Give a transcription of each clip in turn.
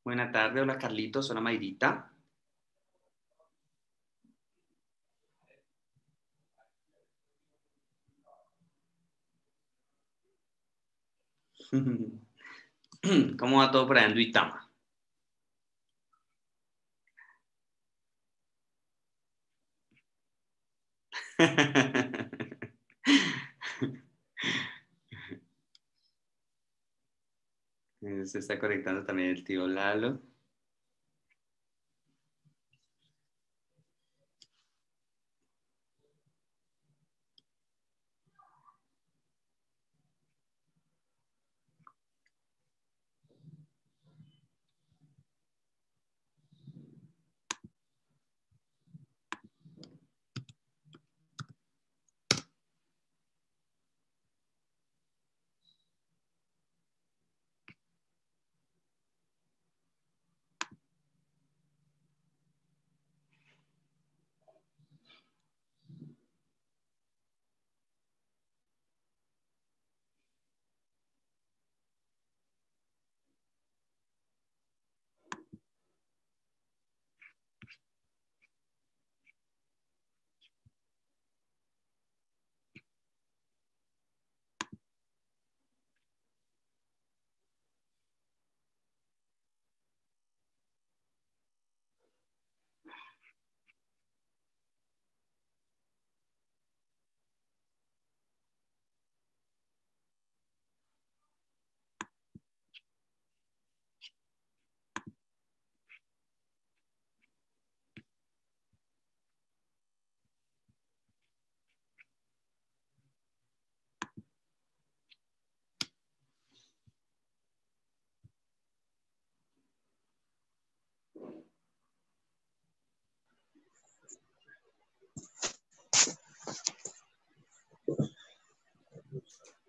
Buenas tardes, hola Carlitos, hola Mayrita. ¿Cómo va todo por allá en Duitama? Se está conectando también el tío Lalo.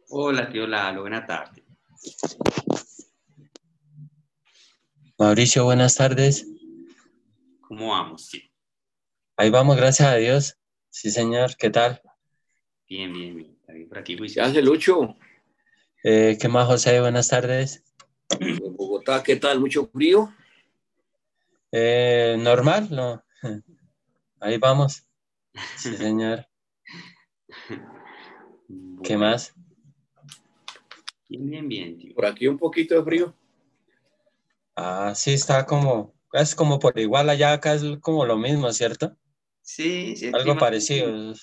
Hola tío Lalo, buenas tardes. Mauricio, buenas tardes. ¿Cómo vamos, tío? Ahí vamos, gracias a Dios. Sí, señor, ¿qué tal? Bien, bien, bien. Está bien por aquí, ¿Qué juicioso. hace Lucho? ¿Qué más, José? Buenas tardes. En Bogotá, ¿qué tal? ¿Mucho frío? Normal, ¿no? Ahí vamos. Sí, señor. ¿Qué Bueno, más? bien, bien, bien, tío. Por aquí un poquito de frío. Ah, sí, está es como por igual allá, acá es como lo mismo, ¿cierto? Sí, sí, el Algo clima es muy similar. parecido.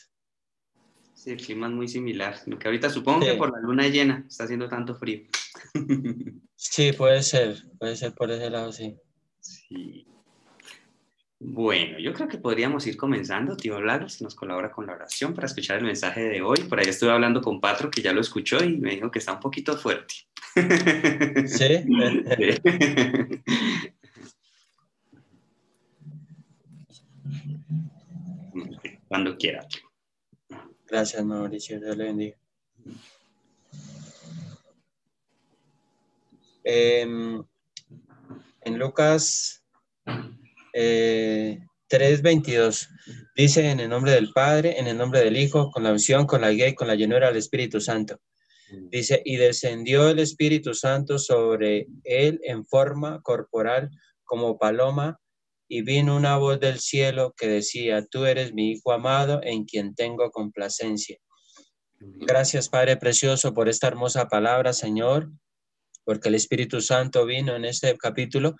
Sí, el clima es muy similar. Lo que ahorita supongo que Sí, por la luna llena está haciendo tanto frío. sí, puede ser por ese lado, sí. Sí. Bueno, yo creo que podríamos ir comenzando, tío Lagos, que nos colabora con la oración para escuchar el mensaje de hoy. Por ahí estuve hablando con Patro, que ya lo escuchó y me dijo que está un poquito fuerte. ¿Sí? Sí. Cuando quiera. Gracias, Mauricio, Dios le bendiga. En Lucas 3:22 dice: en el nombre del Padre, en el nombre del Hijo, con la unción, con la guía y con la llenura del Espíritu Santo. Dice: y descendió el Espíritu Santo sobre él en forma corporal como paloma, y vino una voz del cielo que decía: tú eres mi Hijo amado, en quien tengo complacencia. Gracias, Padre precioso, por esta hermosa palabra, Señor, porque el Espíritu Santo vino en este capítulo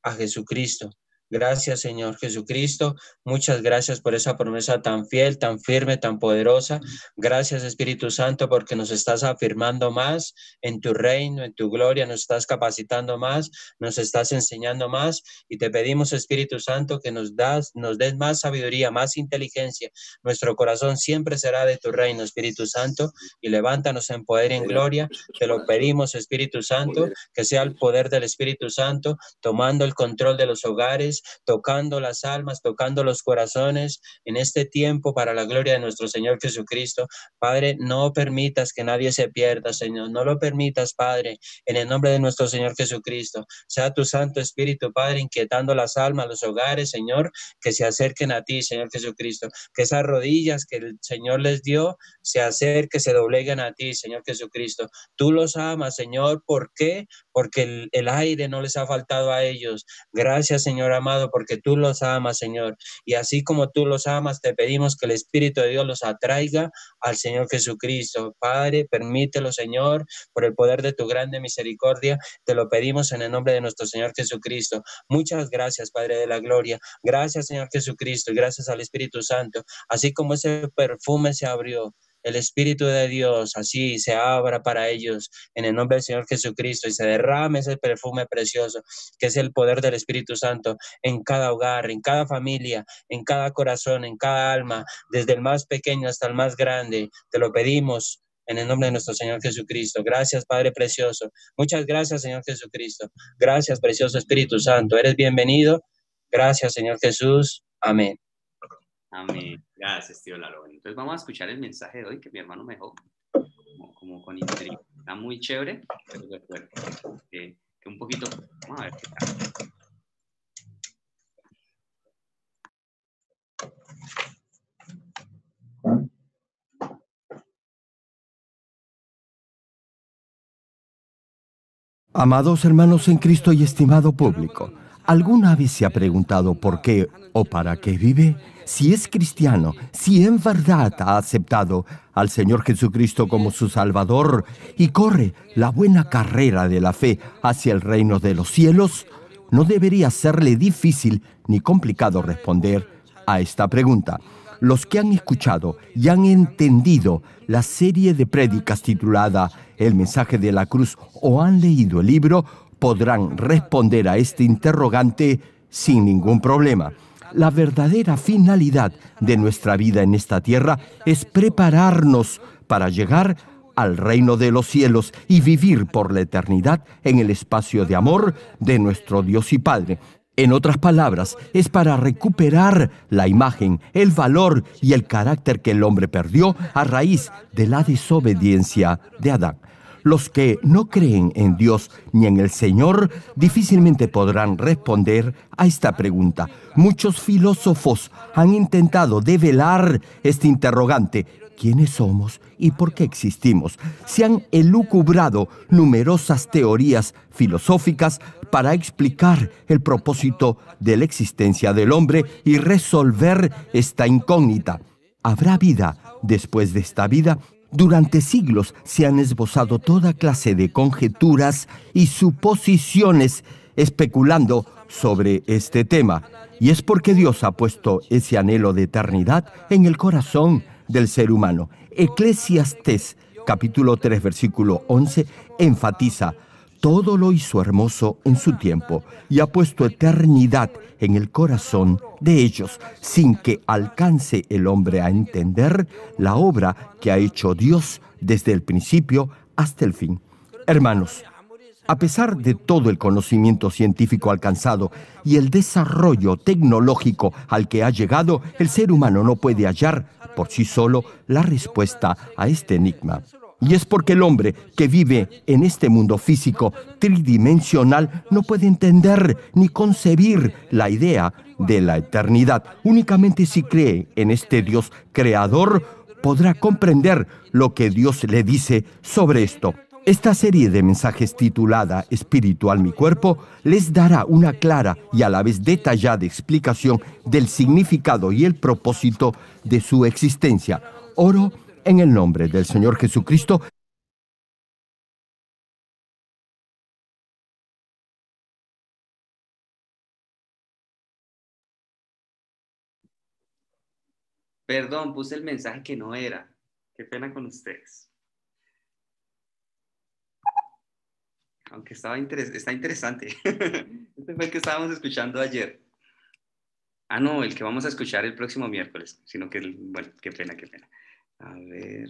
a Jesucristo. Gracias, Señor Jesucristo. Muchas gracias por esa promesa tan fiel, tan firme, tan poderosa. Gracias, Espíritu Santo, porque nos estás afirmando más en tu reino, en tu gloria, nos estás capacitando más, nos estás enseñando más, y te pedimos, Espíritu Santo, que nos des más sabiduría, más inteligencia. Nuestro corazón siempre será de tu reino, Espíritu Santo, y levántanos en poder y en gloria. Te lo pedimos, Espíritu Santo, que sea el poder del Espíritu Santo tomando el control de los hogares, hogares, tocando las almas, tocando los corazones en este tiempo para la gloria de nuestro Señor Jesucristo. Padre, no permitas que nadie se pierda, Señor. No lo permitas, Padre, en el nombre de nuestro Señor Jesucristo. Sea tu Santo Espíritu, Padre, inquietando las almas, los hogares, Señor, que se acerquen a ti, Señor Jesucristo. Que esas rodillas que el Señor les dio se acerquen, se dobleguen a ti, Señor Jesucristo. Tú los amas, Señor. ¿Por qué? Porque el aire no les ha faltado a ellos. Gracias, Señor amado, porque tú los amas, Señor. Y así como tú los amas, te pedimos que el Espíritu de Dios los atraiga al Señor Jesucristo. Padre, permítelo, Señor, por el poder de tu grande misericordia. Te lo pedimos en el nombre de nuestro Señor Jesucristo. Muchas gracias, Padre de la gloria. Gracias, Señor Jesucristo, y gracias al Espíritu Santo. Así como ese perfume se abrió, el Espíritu de Dios así se abra para ellos en el nombre del Señor Jesucristo y se derrame ese perfume precioso que es el poder del Espíritu Santo en cada hogar, en cada familia, en cada corazón, en cada alma, desde el más pequeño hasta el más grande. Te lo pedimos en el nombre de nuestro Señor Jesucristo. Gracias, Padre precioso. Muchas gracias, Señor Jesucristo. Gracias, precioso Espíritu Santo. Eres bienvenido. Gracias, Señor Jesús. Amén. Amén. Gracias, tío Lalo. Bueno, entonces vamos a escuchar el mensaje de hoy que mi hermano me dejó, como con intriga. Está muy chévere, pero recuerdo que un poquito, vamos a ver qué tal. Amados hermanos en Cristo y estimado público, ¿alguna vez se ha preguntado por qué o para qué vive? Si es cristiano, si en verdad ha aceptado al Señor Jesucristo como su Salvador y corre la buena carrera de la fe hacia el reino de los cielos, no debería serle difícil ni complicado responder a esta pregunta. Los que han escuchado y han entendido la serie de prédicas titulada El mensaje de la cruz o han leído el libro podrán responder a este interrogante sin ningún problema. La verdadera finalidad de nuestra vida en esta tierra es prepararnos para llegar al reino de los cielos y vivir por la eternidad en el espacio de amor de nuestro Dios y Padre. En otras palabras, es para recuperar la imagen, el valor y el carácter que el hombre perdió a raíz de la desobediencia de Adán. Los que no creen en Dios ni en el Señor difícilmente podrán responder a esta pregunta. Muchos filósofos han intentado develar este interrogante. ¿Quiénes somos y por qué existimos? Se han elucubrado numerosas teorías filosóficas para explicar el propósito de la existencia del hombre y resolver esta incógnita. ¿Habrá vida después de esta vida? Durante siglos se han esbozado toda clase de conjeturas y suposiciones especulando sobre este tema. Y es porque Dios ha puesto ese anhelo de eternidad en el corazón del ser humano. Eclesiastés, capítulo 3, versículo 11, enfatiza: todo lo hizo hermoso en su tiempo y ha puesto eternidad en el corazón de ellos, sin que alcance el hombre a entender la obra que ha hecho Dios desde el principio hasta el fin. Hermanos, a pesar de todo el conocimiento científico alcanzado y el desarrollo tecnológico al que ha llegado, el ser humano no puede hallar por sí solo la respuesta a este enigma. Y es porque el hombre que vive en este mundo físico tridimensional no puede entender ni concebir la idea de la eternidad. Únicamente si cree en este Dios creador podrá comprender lo que Dios le dice sobre esto. Esta serie de mensajes titulada Espiritual mi cuerpo les dará una clara y a la vez detallada explicación del significado y el propósito de su existencia. Oro en el nombre del Señor Jesucristo. Perdón, puse el mensaje que no era. Qué pena con ustedes. Aunque está interesante. Este fue el que estábamos escuchando ayer. Ah, no, el que vamos a escuchar el próximo miércoles. Sino que, bueno, qué pena, qué pena. A ver.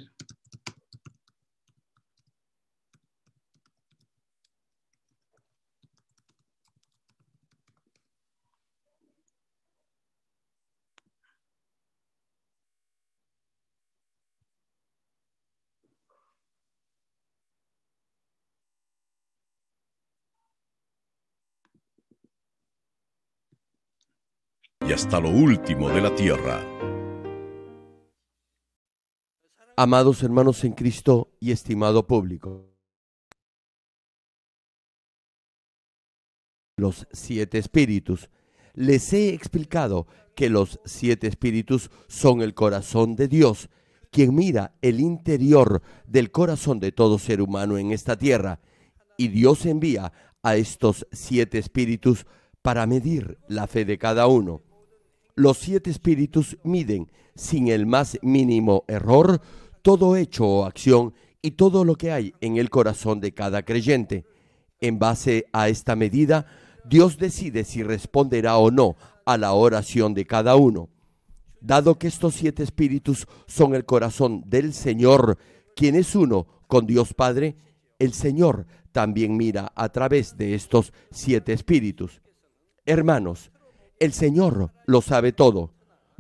y hasta lo último de la tierra. Amados hermanos en Cristo y estimado público, los 7 espíritus. Les he explicado que los 7 espíritus son el corazón de Dios, quien mira el interior del corazón de todo ser humano en esta tierra, y Dios envía a estos 7 espíritus para medir la fe de cada uno. Los 7 espíritus miden sin el más mínimo error todo hecho o acción y todo lo que hay en el corazón de cada creyente. En base a esta medida, Dios decide si responderá o no a la oración de cada uno. Dado que estos 7 espíritus son el corazón del Señor, quien es uno con Dios Padre, el Señor también mira a través de estos 7 espíritus. Hermanos, el Señor lo sabe todo.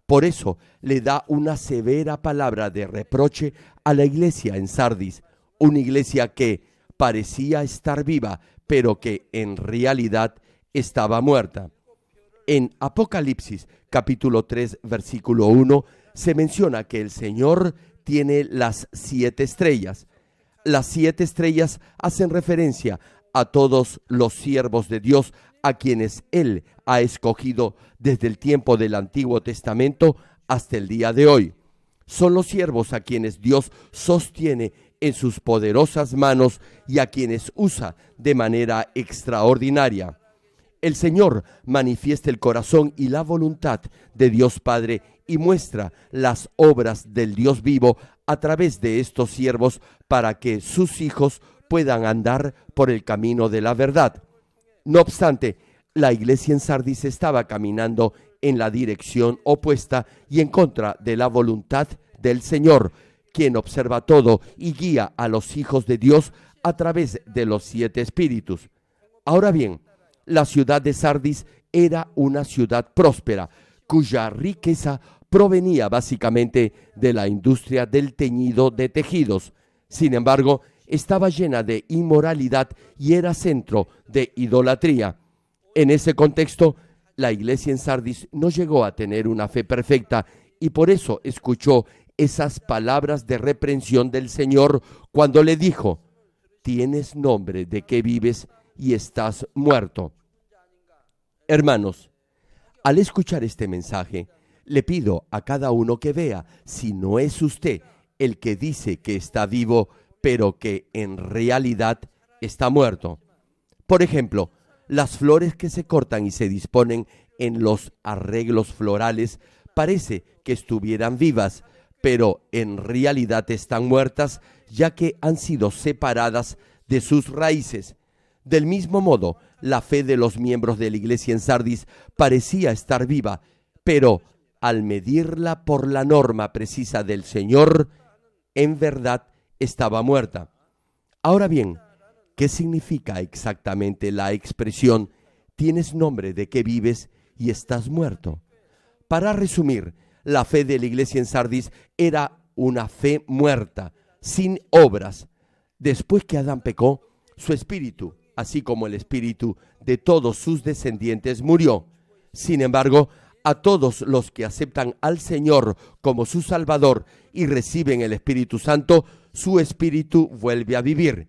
Por eso le da una severa palabra de reproche a la iglesia en Sardis, una iglesia que parecía estar viva, pero que en realidad estaba muerta. En Apocalipsis capítulo 3 versículo 1 se menciona que el Señor tiene las 7 estrellas. Las 7 estrellas hacen referencia a todos los siervos de Dios a quienes Él ha escogido desde el tiempo del Antiguo Testamento hasta el día de hoy. Son los siervos a quienes Dios sostiene en sus poderosas manos y a quienes usa de manera extraordinaria. El Señor manifiesta el corazón y la voluntad de Dios Padre y muestra las obras del Dios vivo a través de estos siervos para que sus hijos puedan andar por el camino de la verdad. No obstante, la iglesia en Sardis estaba caminando en la dirección opuesta y en contra de la voluntad del Señor, quien observa todo y guía a los hijos de Dios a través de los 7 espíritus. Ahora bien, la ciudad de Sardis era una ciudad próspera, cuya riqueza provenía básicamente de la industria del teñido de tejidos. Sin embargo, estaba llena de inmoralidad y era centro de idolatría. En ese contexto, la iglesia en Sardis no llegó a tener una fe perfecta y por eso escuchó esas palabras de reprensión del Señor cuando le dijo: «Tienes nombre de que vives y estás muerto». Hermanos, al escuchar este mensaje, le pido a cada uno que vea si no es usted el que dice que está vivo, pero que en realidad está muerto. Por ejemplo, las flores que se cortan y se disponen en los arreglos florales parece que estuvieran vivas, pero en realidad están muertas, ya que han sido separadas de sus raíces. Del mismo modo, la fe de los miembros de la iglesia en Sardis parecía estar viva, pero al medirla por la norma precisa del Señor, en verdad estaba muerta. Ahora bien, ¿qué significa exactamente la expresión «tienes nombre de que vives y estás muerto»? Para resumir, la fe de la iglesia en Sardis era una fe muerta, sin obras. Después que Adán pecó, su espíritu, así como el espíritu de todos sus descendientes, murió. Sin embargo, a todos los que aceptan al Señor como su Salvador y reciben el Espíritu Santo, su espíritu vuelve a vivir.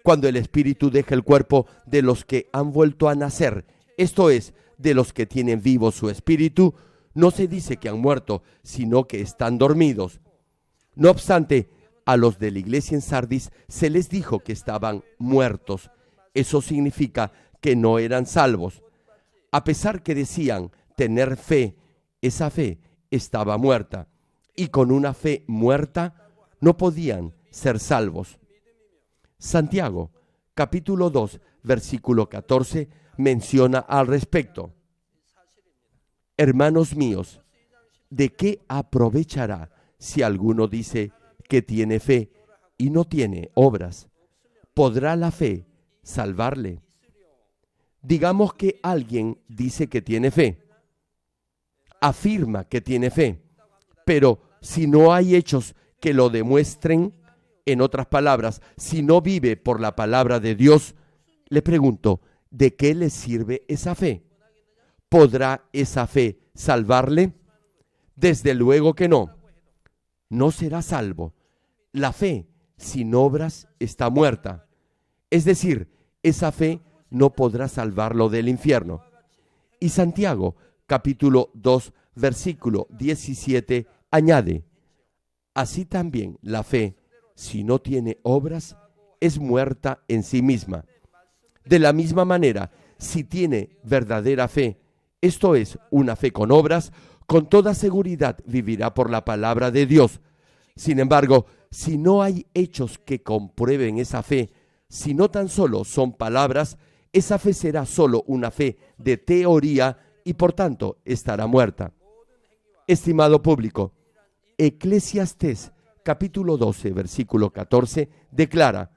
Cuando el espíritu deja el cuerpo de los que han vuelto a nacer, esto es, de los que tienen vivo su espíritu, no se dice que han muerto, sino que están dormidos. No obstante, a los de la iglesia en Sardis se les dijo que estaban muertos. Eso significa que no eran salvos. A pesar que decían tener fe, esa fe estaba muerta. Y con una fe muerta no podían ser salvos. Santiago, capítulo 2, versículo 14, menciona al respecto: Hermanos míos, ¿de qué aprovechará si alguno dice que tiene fe y no tiene obras? ¿Podrá la fe salvarle? Digamos que alguien dice que tiene fe, afirma que tiene fe, pero si no hay hechos que lo demuestren, en otras palabras, si no vive por la palabra de Dios, le pregunto, ¿de qué le sirve esa fe? ¿podrá esa fe salvarle? Desde luego que no. No será salvo. La fe sin obras está muerta. Es decir, esa fe no podrá salvarlo del infierno. Y Santiago, capítulo 2, versículo 17, añade: así también la fe, si no tiene obras, es muerta en sí misma. De la misma manera, si tiene verdadera fe, esto es, una fe con obras, con toda seguridad vivirá por la palabra de Dios. Sin embargo, si no hay hechos que comprueben esa fe, si no tan solo son palabras, esa fe será solo una fe de teoría y por tanto estará muerta. Estimado público, Eclesiastés capítulo 12, versículo 14 declara: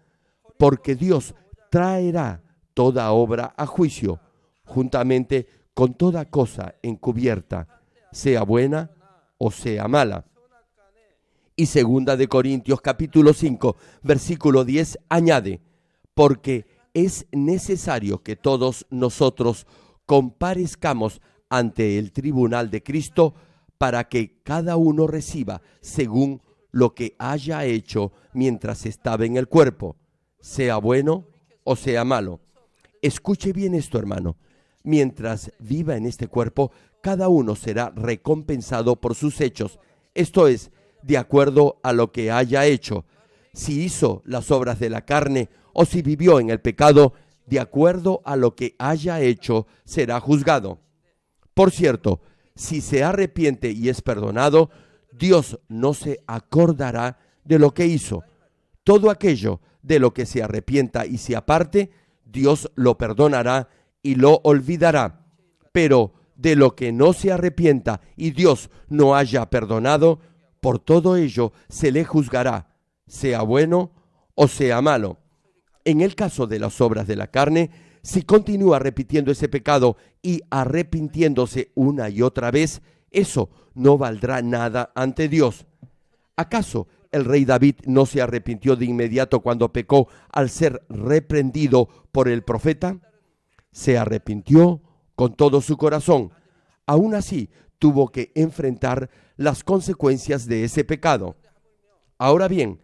porque Dios traerá toda obra a juicio, juntamente con toda cosa encubierta, sea buena o sea mala. Y segunda de Corintios capítulo 5, versículo 10 añade: porque es necesario que todos nosotros comparezcamos ante el tribunal de Cristo para que cada uno reciba según lo que haya hecho mientras estaba en el cuerpo, sea bueno o sea malo. Escuche bien esto, hermano. Mientras viva en este cuerpo, cada uno será recompensado por sus hechos, esto es, de acuerdo a lo que haya hecho. Si hizo las obras de la carne o si vivió en el pecado, de acuerdo a lo que haya hecho, será juzgado. Por cierto, si se arrepiente y es perdonado, Dios no se acordará de lo que hizo. Todo aquello de lo que se arrepienta y se aparte, Dios lo perdonará y lo olvidará. Pero de lo que no se arrepienta y Dios no haya perdonado, por todo ello se le juzgará, sea bueno o sea malo. En el caso de las obras de la carne, si continúa repitiendo ese pecado y arrepintiéndose una y otra vez, eso no valdrá nada ante Dios. ¿Acaso el rey David no se arrepintió de inmediato cuando pecó al ser reprendido por el profeta? Se arrepintió con todo su corazón. Aún así, tuvo que enfrentar las consecuencias de ese pecado. Ahora bien,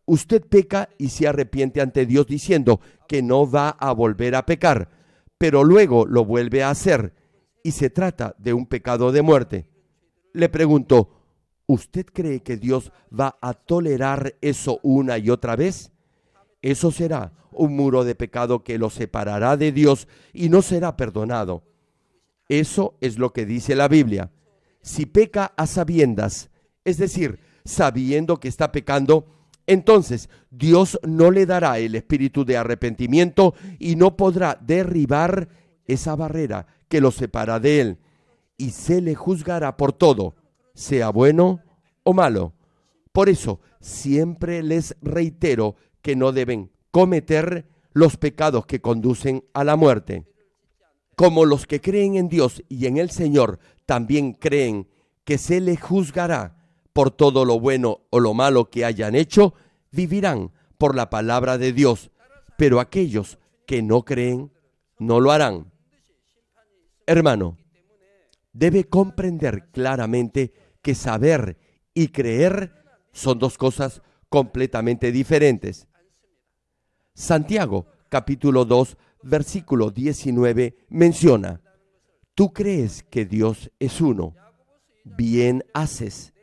usted peca y se arrepiente ante Dios diciendo que no va a volver a pecar, pero luego lo vuelve a hacer y se trata de un pecado de muerte. Le pregunto, ¿usted cree que Dios va a tolerar eso una y otra vez? Eso será un muro de pecado que lo separará de Dios y no será perdonado. Eso es lo que dice la Biblia. Si peca a sabiendas, es decir, sabiendo que está pecando, entonces Dios no le dará el espíritu de arrepentimiento y no podrá derribar esa barrera que lo separa de Él, y se le juzgará por todo, sea bueno o malo. Por eso, siempre les reitero que no deben cometer los pecados que conducen a la muerte. Como los que creen en Dios y en el Señor también creen que se les juzgará por todo lo bueno o lo malo que hayan hecho, vivirán por la palabra de Dios, pero aquellos que no creen no lo harán. Hermano, debe comprender claramente que saber y creer son dos cosas completamente diferentes. Santiago, capítulo 2, versículo 19, menciona: tú crees que Dios es uno, bien haces.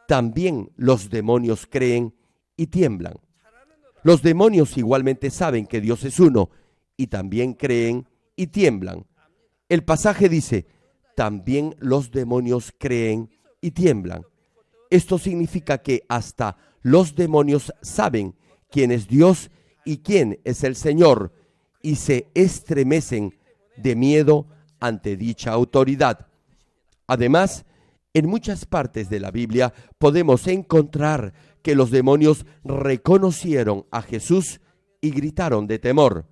También los demonios creen y tiemblan. Los demonios igualmente saben que Dios es uno y también creen y tiemblan. El pasaje dice: también los demonios creen y tiemblan. Esto significa que hasta los demonios saben quién es Dios y quién es el Señor, y se estremecen de miedo ante dicha autoridad. Además, en muchas partes de la Biblia podemos encontrar que los demonios reconocieron a Jesús y gritaron de temor.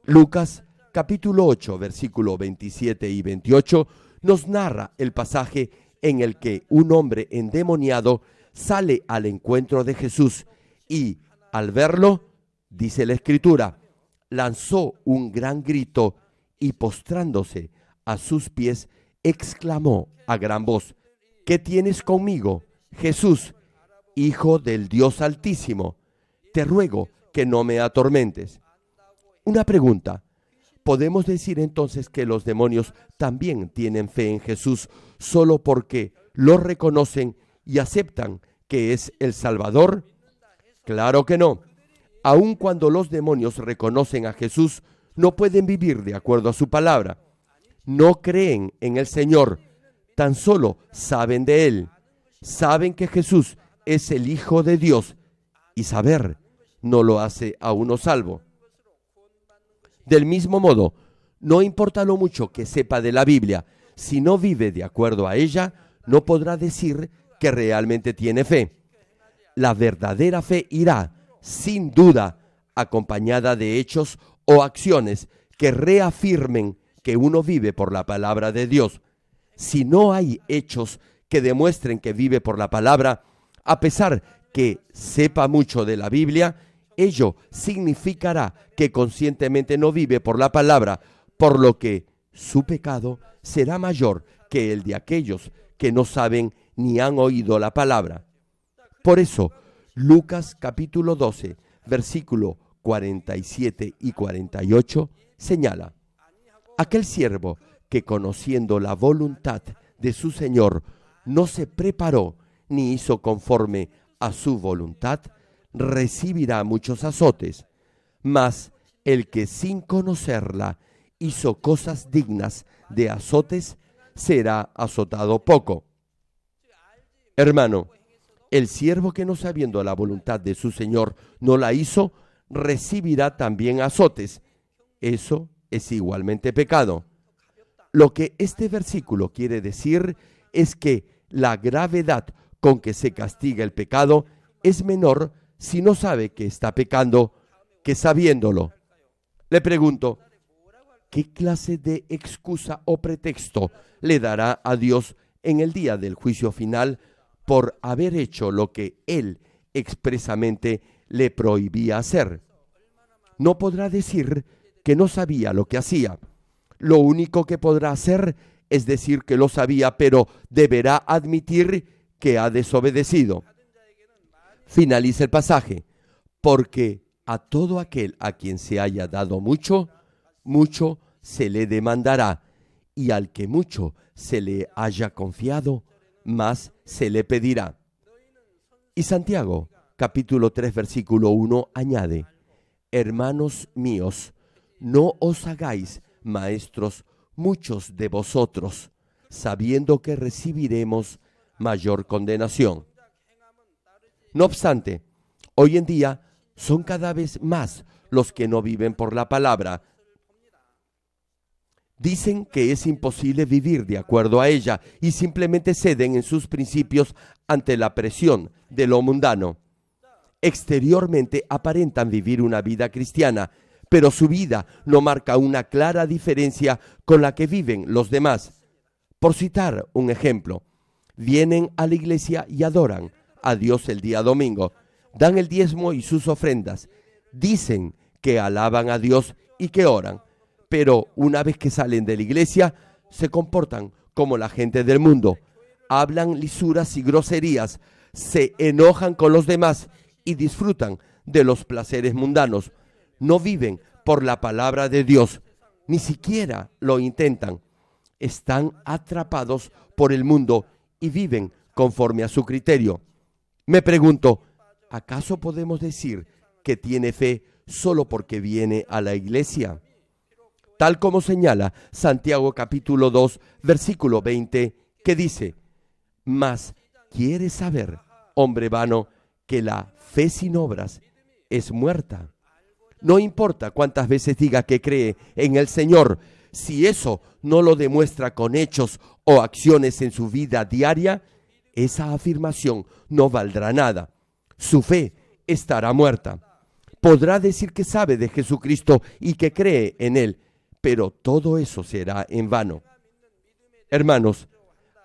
Lucas capítulo 8, versículo 27 y 28 nos narra el pasaje en el que un hombre endemoniado sale al encuentro de Jesús y, al verlo, dice la Escritura, lanzó un gran grito y postrándose a sus pies, exclamó a gran voz: ¿qué tienes conmigo, Jesús, Hijo del Dios Altísimo? Te ruego que no me atormentes. Una pregunta: ¿podemos decir entonces que los demonios también tienen fe en Jesús solo porque lo reconocen y aceptan que es el Salvador? Claro que no. Aun cuando los demonios reconocen a Jesús, no pueden vivir de acuerdo a su palabra. No creen en el Señor, tan solo saben de Él. Saben que Jesús es el Hijo de Dios, y saber no lo hace a uno salvo. Del mismo modo, no importa lo mucho que sepa de la Biblia, si no vive de acuerdo a ella, no podrá decir que realmente tiene fe. La verdadera fe irá, sin duda, acompañada de hechos o acciones que reafirmen que uno vive por la palabra de Dios. Si no hay hechos que demuestren que vive por la palabra, a pesar que sepa mucho de la Biblia, ello significará que conscientemente no vive por la palabra, por lo que su pecado será mayor que el de aquellos que no saben ni han oído la palabra. Por eso, Lucas capítulo 12, versículo 47 y 48 señala: aquel siervo que, conociendo la voluntad de su Señor, no se preparó ni hizo conforme a su voluntad, recibirá muchos azotes. Mas el que sin conocerla hizo cosas dignas de azotes, será azotado poco. Hermano, el siervo que no sabiendo la voluntad de su Señor no la hizo, recibirá también azotes. Eso es igualmente pecado. Lo que este versículo quiere decir es que la gravedad con que se castiga el pecado es menor si no sabe que está pecando que sabiéndolo. Le pregunto, ¿qué clase de excusa o pretexto le dará a Dios en el día del juicio final por haber hecho lo que Él expresamente le prohibía hacer? No podrá decir que no sabía lo que hacía. Lo único que podrá hacer es decir que lo sabía, pero deberá admitir que ha desobedecido. Finaliza el pasaje: porque a todo aquel a quien se haya dado mucho, mucho se le demandará, y al que mucho se le haya confiado, más se le pedirá. Y Santiago, capítulo 3, versículo 1, añade: hermanos míos, no os hagáis maestros muchos de vosotros, sabiendo que recibiremos mayor condenación. No obstante, hoy en día son cada vez más los que no viven por la palabra. Dicen que es imposible vivir de acuerdo a ella y simplemente ceden en sus principios ante la presión de lo mundano. Exteriormente aparentan vivir una vida cristiana, pero su vida no marca una clara diferencia con la que viven los demás. Por citar un ejemplo, vienen a la iglesia y adoran a Dios el día domingo, dan el diezmo y sus ofrendas, dicen que alaban a Dios y que oran, pero una vez que salen de la iglesia se comportan como la gente del mundo, hablan lisuras y groserías, se enojan con los demás y disfrutan de los placeres mundanos. No viven por la palabra de Dios, ni siquiera lo intentan. Están atrapados por el mundo y viven conforme a su criterio. Me pregunto, ¿acaso podemos decir que tiene fe solo porque viene a la iglesia? Tal como señala Santiago capítulo 2, versículo 20, que dice: mas ¿quieres saber, hombre vano, que la fe sin obras es muerta? No importa cuántas veces diga que cree en el Señor, si eso no lo demuestra con hechos o acciones en su vida diaria, esa afirmación no valdrá nada. Su fe estará muerta. Podrá decir que sabe de Jesucristo y que cree en Él, pero todo eso será en vano. Hermanos,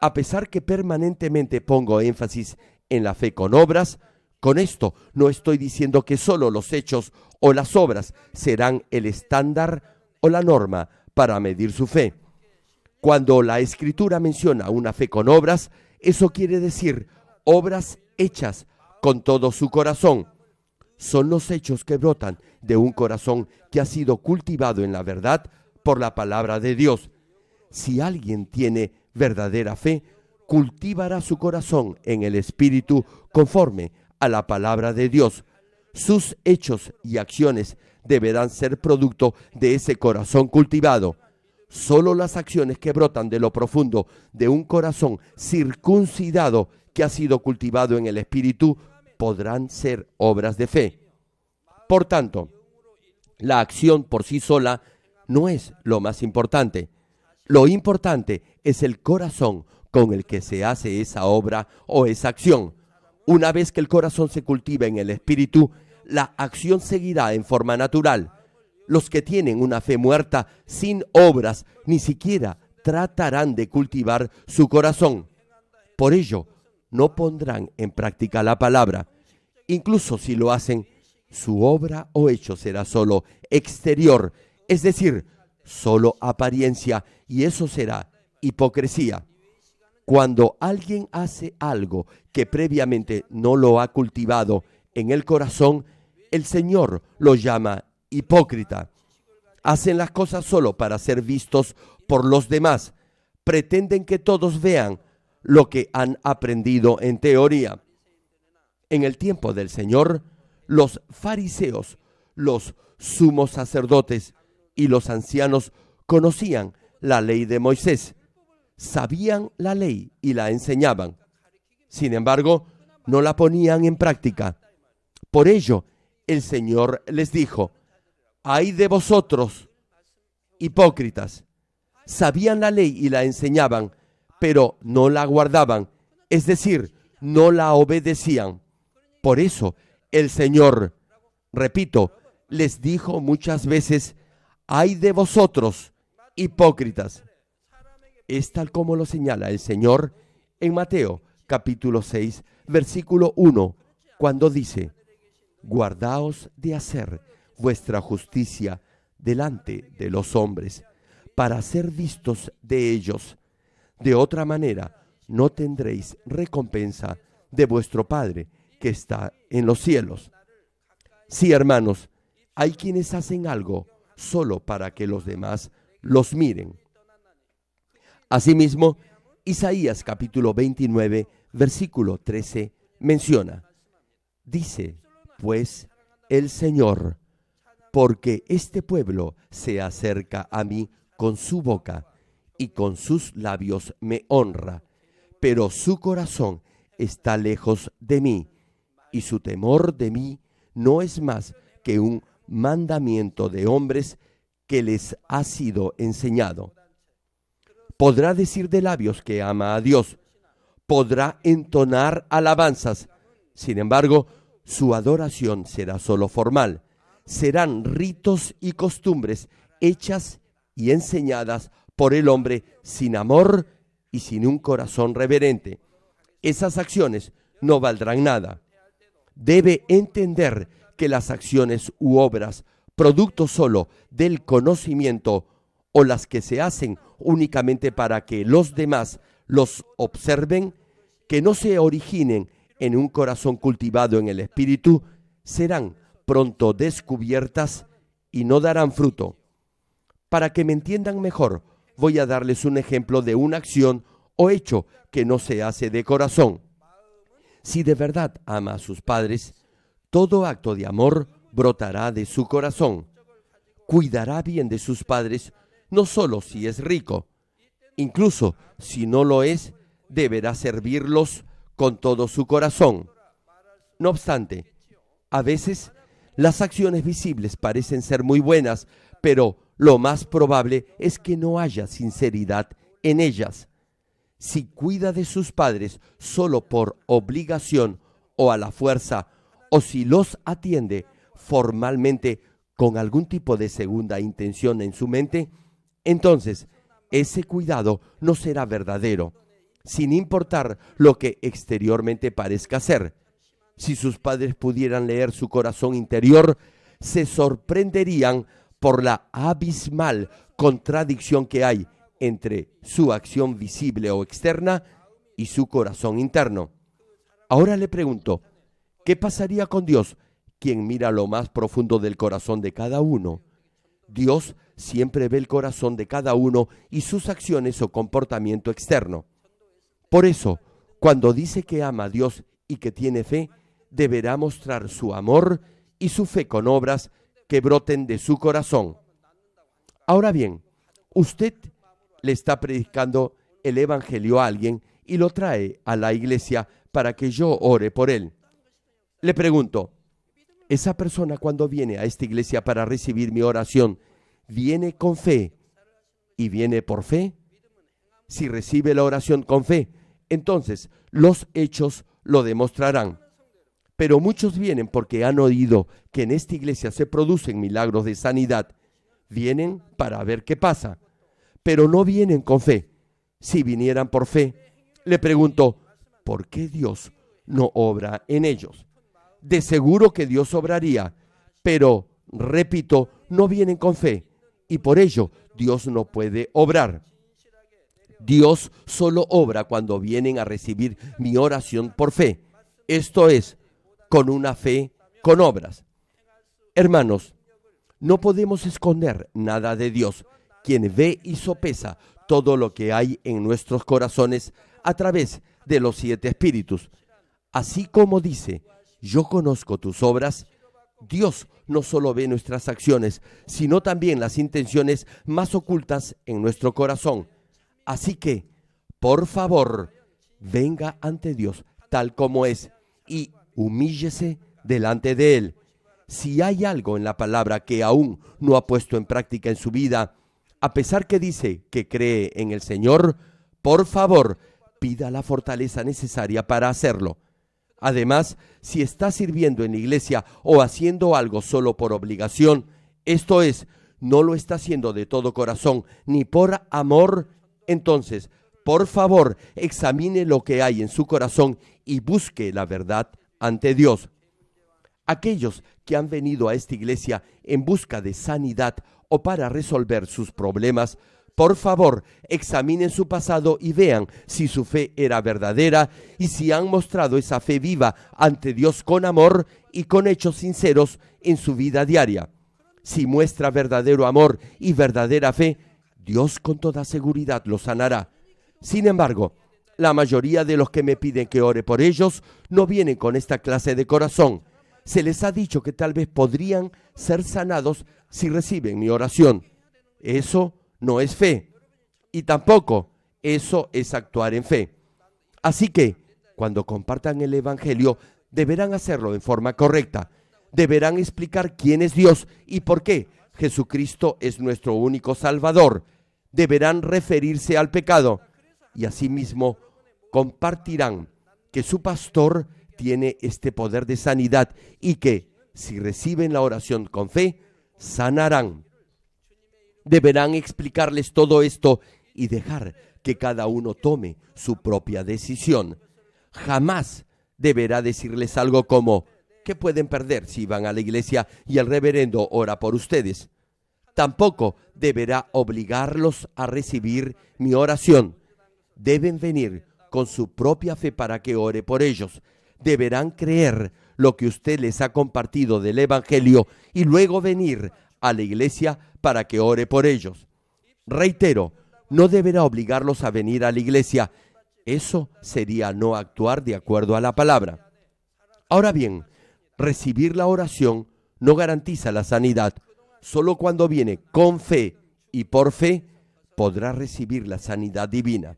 a pesar que permanentemente pongo énfasis en la fe con obras, con esto no estoy diciendo que solo los hechos o las obras serán el estándar o la norma para medir su fe. Cuando la Escritura menciona una fe con obras, eso quiere decir obras hechas con todo su corazón. Son los hechos que brotan de un corazón que ha sido cultivado en la verdad por la palabra de Dios. Si alguien tiene verdadera fe, cultivará su corazón en el Espíritu conforme a la palabra de Dios. Sus hechos y acciones deberán ser producto de ese corazón cultivado. Solo las acciones que brotan de lo profundo de un corazón circuncidado que ha sido cultivado en el Espíritu podrán ser obras de fe. Por tanto, la acción por sí sola no es lo más importante. Lo importante es el corazón con el que se hace esa obra o esa acción. Una vez que el corazón se cultiva en el Espíritu, la acción seguirá en forma natural. Los que tienen una fe muerta sin obras ni siquiera tratarán de cultivar su corazón. Por ello, no pondrán en práctica la palabra. Incluso si lo hacen, su obra o hecho será solo exterior, es decir, solo apariencia, y eso será hipocresía. Cuando alguien hace algo que previamente no lo ha cultivado en el corazón, el Señor lo llama hipócrita. Hacen las cosas solo para ser vistos por los demás. Pretenden que todos vean lo que han aprendido en teoría. En el tiempo del Señor, los fariseos, los sumos sacerdotes y los ancianos conocían la ley de Moisés. Sabían la ley y la enseñaban. Sin embargo, no la ponían en práctica. Por ello, el Señor les dijo: ¡ay de vosotros, hipócritas! Sabían la ley y la enseñaban, pero no la guardaban, es decir, no la obedecían. Por eso, el Señor, repito, les dijo muchas veces: ¡ay de vosotros, hipócritas! Es tal como lo señala el Señor en Mateo capítulo 6, versículo 1, cuando dice: guardaos de hacer vuestra justicia delante de los hombres, para ser vistos de ellos. De otra manera, no tendréis recompensa de vuestro Padre que está en los cielos. Sí, hermanos, hay quienes hacen algo solo para que los demás los miren. Asimismo, Isaías capítulo 29, versículo 13, menciona: dice pues el Señor, porque este pueblo se acerca a mí con su boca y con sus labios me honra, pero su corazón está lejos de mí, y su temor de mí no es más que un mandamiento de hombres que les ha sido enseñado. Podrá decir de labios que ama a Dios, podrá entonar alabanzas, sin embargo, su adoración será solo formal. Serán ritos y costumbres hechas y enseñadas por el hombre sin amor y sin un corazón reverente. Esas acciones no valdrán nada. Debe entender que las acciones u obras, producto solo del conocimiento, o las que se hacen únicamente para que los demás los observen, que no se originen en un corazón cultivado en el Espíritu, serán pronto descubiertas y no darán fruto. Para que me entiendan mejor, voy a darles un ejemplo de una acción o hecho que no se hace de corazón. Si de verdad ama a sus padres, todo acto de amor brotará de su corazón. Cuidará bien de sus padres, no solo si es rico, incluso si no lo es, deberá servirlos con todo su corazón. No obstante, a veces las acciones visibles parecen ser muy buenas, pero lo más probable es que no haya sinceridad en ellas. Si cuida de sus padres solo por obligación o a la fuerza, o si los atiende formalmente con algún tipo de segunda intención en su mente, entonces ese cuidado no será verdadero, sin importar lo que exteriormente parezca ser. Si sus padres pudieran leer su corazón interior, se sorprenderían por la abismal contradicción que hay entre su acción visible o externa y su corazón interno. Ahora le pregunto, ¿qué pasaría con Dios, quien mira lo más profundo del corazón de cada uno? Dios siempre ve el corazón de cada uno y sus acciones o comportamiento externo. Por eso, cuando dice que ama a Dios y que tiene fe, deberá mostrar su amor y su fe con obras que broten de su corazón. Ahora bien, usted le está predicando el evangelio a alguien y lo trae a la iglesia para que yo ore por él. Le pregunto, ¿esa persona cuando viene a esta iglesia para recibir mi oración, viene con fe y viene por fe? Si recibe la oración con fe, entonces los hechos lo demostrarán. Pero muchos vienen porque han oído que en esta iglesia se producen milagros de sanidad. Vienen para ver qué pasa, pero no vienen con fe. Si vinieran por fe, le pregunto, ¿por qué Dios no obra en ellos? De seguro que Dios obraría, pero, repito, no vienen con fe, y por ello Dios no puede obrar. Dios solo obra cuando vienen a recibir mi oración por fe, esto es, con una fe con obras. Hermanos, no podemos esconder nada de Dios, quien ve y sopesa todo lo que hay en nuestros corazones a través de los 7 espíritus. Así como dice, yo conozco tus obras, Dios no solo ve nuestras acciones, sino también las intenciones más ocultas en nuestro corazón. Así que, por favor, venga ante Dios tal como es y humíllese delante de Él. Si hay algo en la palabra que aún no ha puesto en práctica en su vida, a pesar que dice que cree en el Señor, por favor, pida la fortaleza necesaria para hacerlo. Además, si está sirviendo en la iglesia o haciendo algo solo por obligación, esto es, no lo está haciendo de todo corazón ni por amor, entonces, por favor, examine lo que hay en su corazón y busque la verdad ante Dios. Aquellos que han venido a esta iglesia en busca de sanidad o para resolver sus problemas, por favor, examinen su pasado y vean si su fe era verdadera y si han mostrado esa fe viva ante Dios con amor y con hechos sinceros en su vida diaria. Si muestra verdadero amor y verdadera fe, Dios con toda seguridad los sanará. Sin embargo, la mayoría de los que me piden que ore por ellos no vienen con esta clase de corazón. Se les ha dicho que tal vez podrían ser sanados si reciben mi oración. Eso no es fe, y tampoco eso es actuar en fe. Así que, cuando compartan el evangelio, deberán hacerlo en forma correcta. Deberán explicar quién es Dios y por qué Jesucristo es nuestro único Salvador. Deberán referirse al pecado y asimismo compartirán que su pastor tiene este poder de sanidad y que, si reciben la oración con fe, sanarán. Deberán explicarles todo esto y dejar que cada uno tome su propia decisión. Jamás deberá decirles algo como, ¿qué pueden perder si van a la iglesia y el reverendo ora por ustedes? Tampoco deberá obligarlos a recibir mi oración. Deben venir con su propia fe para que ore por ellos. Deberán creer lo que usted les ha compartido del evangelio y luego venir a la iglesia para que ore por ellos. Reitero, no deberá obligarlos a venir a la iglesia. Eso sería no actuar de acuerdo a la palabra. Ahora bien, recibir la oración no garantiza la sanidad. Solo cuando viene con fe y por fe podrá recibir la sanidad divina.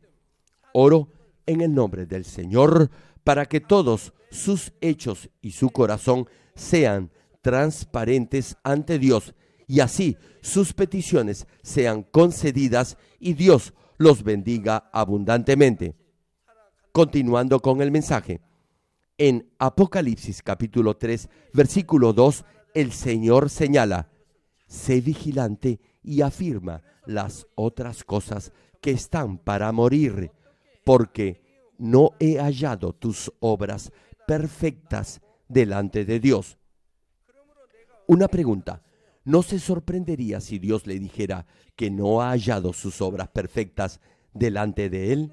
Oro en el nombre del Señor para que todos sus hechos y su corazón sean transparentes ante Dios y así sus peticiones sean concedidas y Dios los bendiga abundantemente. Continuando con el mensaje, en Apocalipsis capítulo 3, versículo 2, el Señor señala, sé vigilante y afirma las otras cosas que están para morir, porque no he hallado tus obras perfectas delante de Dios. Una pregunta, ¿No se sorprendería si Dios le dijera que no ha hallado sus obras perfectas delante de él?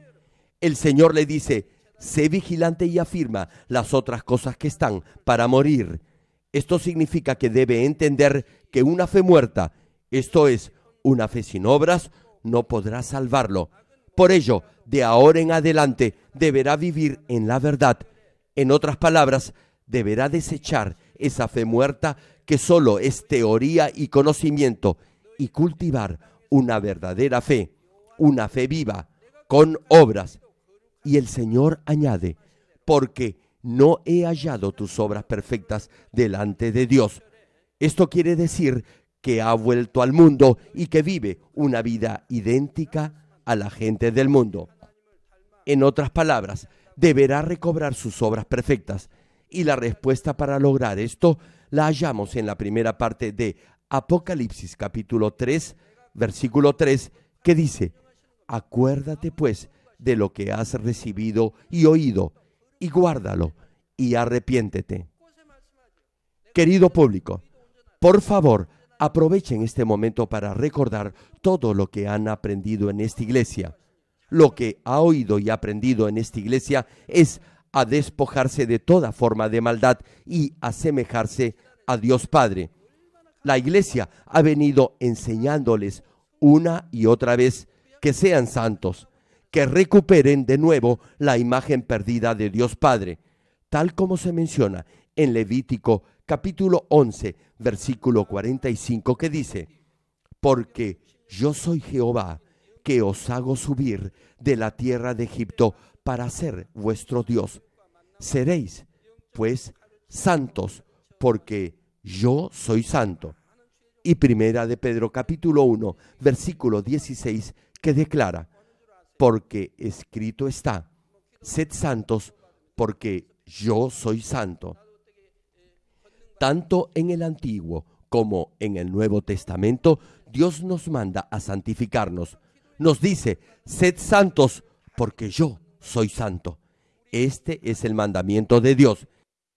El Señor le dice: sé vigilante y afirma las otras cosas que están para morir. Esto significa que debe entender que una fe muerta, esto es, una fe sin obras, no podrá salvarlo. Por ello, de ahora en adelante, deberá vivir en la verdad. En otras palabras, deberá desechar esa fe muerta que solo es teoría y conocimiento, y cultivar una verdadera fe, una fe viva, con obras. Y el Señor añade: porque no he hallado tus obras perfectas delante de Dios. Esto quiere decir que ha vuelto al mundo y que vive una vida idéntica a la gente del mundo. En otras palabras, deberá recobrar sus obras perfectas. Y la respuesta para lograr esto la hallamos en la primera parte de Apocalipsis capítulo 3, versículo 3, que dice: acuérdate pues de lo que has recibido y oído, y guárdalo, y arrepiéntete. Querido público, por favor, aprovechen este momento para recordar todo lo que han aprendido en esta iglesia. Lo que ha oído y aprendido en esta iglesia es a despojarse de toda forma de maldad y asemejarse a Dios Padre. La iglesia ha venido enseñándoles una y otra vez que sean santos, que recuperen de nuevo la imagen perdida de Dios Padre, tal como se menciona en Levítico capítulo 11, versículo 45, que dice: porque yo soy Jehová, que os hago subir de la tierra de Egipto para ser vuestro Dios. Seréis, pues, santos, porque yo soy santo. Y primera de Pedro capítulo 1, versículo 16, que declara: porque escrito está, sed santos, porque yo soy santo. Tanto en el Antiguo como en el Nuevo Testamento, Dios nos manda a santificarnos. Nos dice: sed santos, porque yo soy santo. Este es el mandamiento de Dios.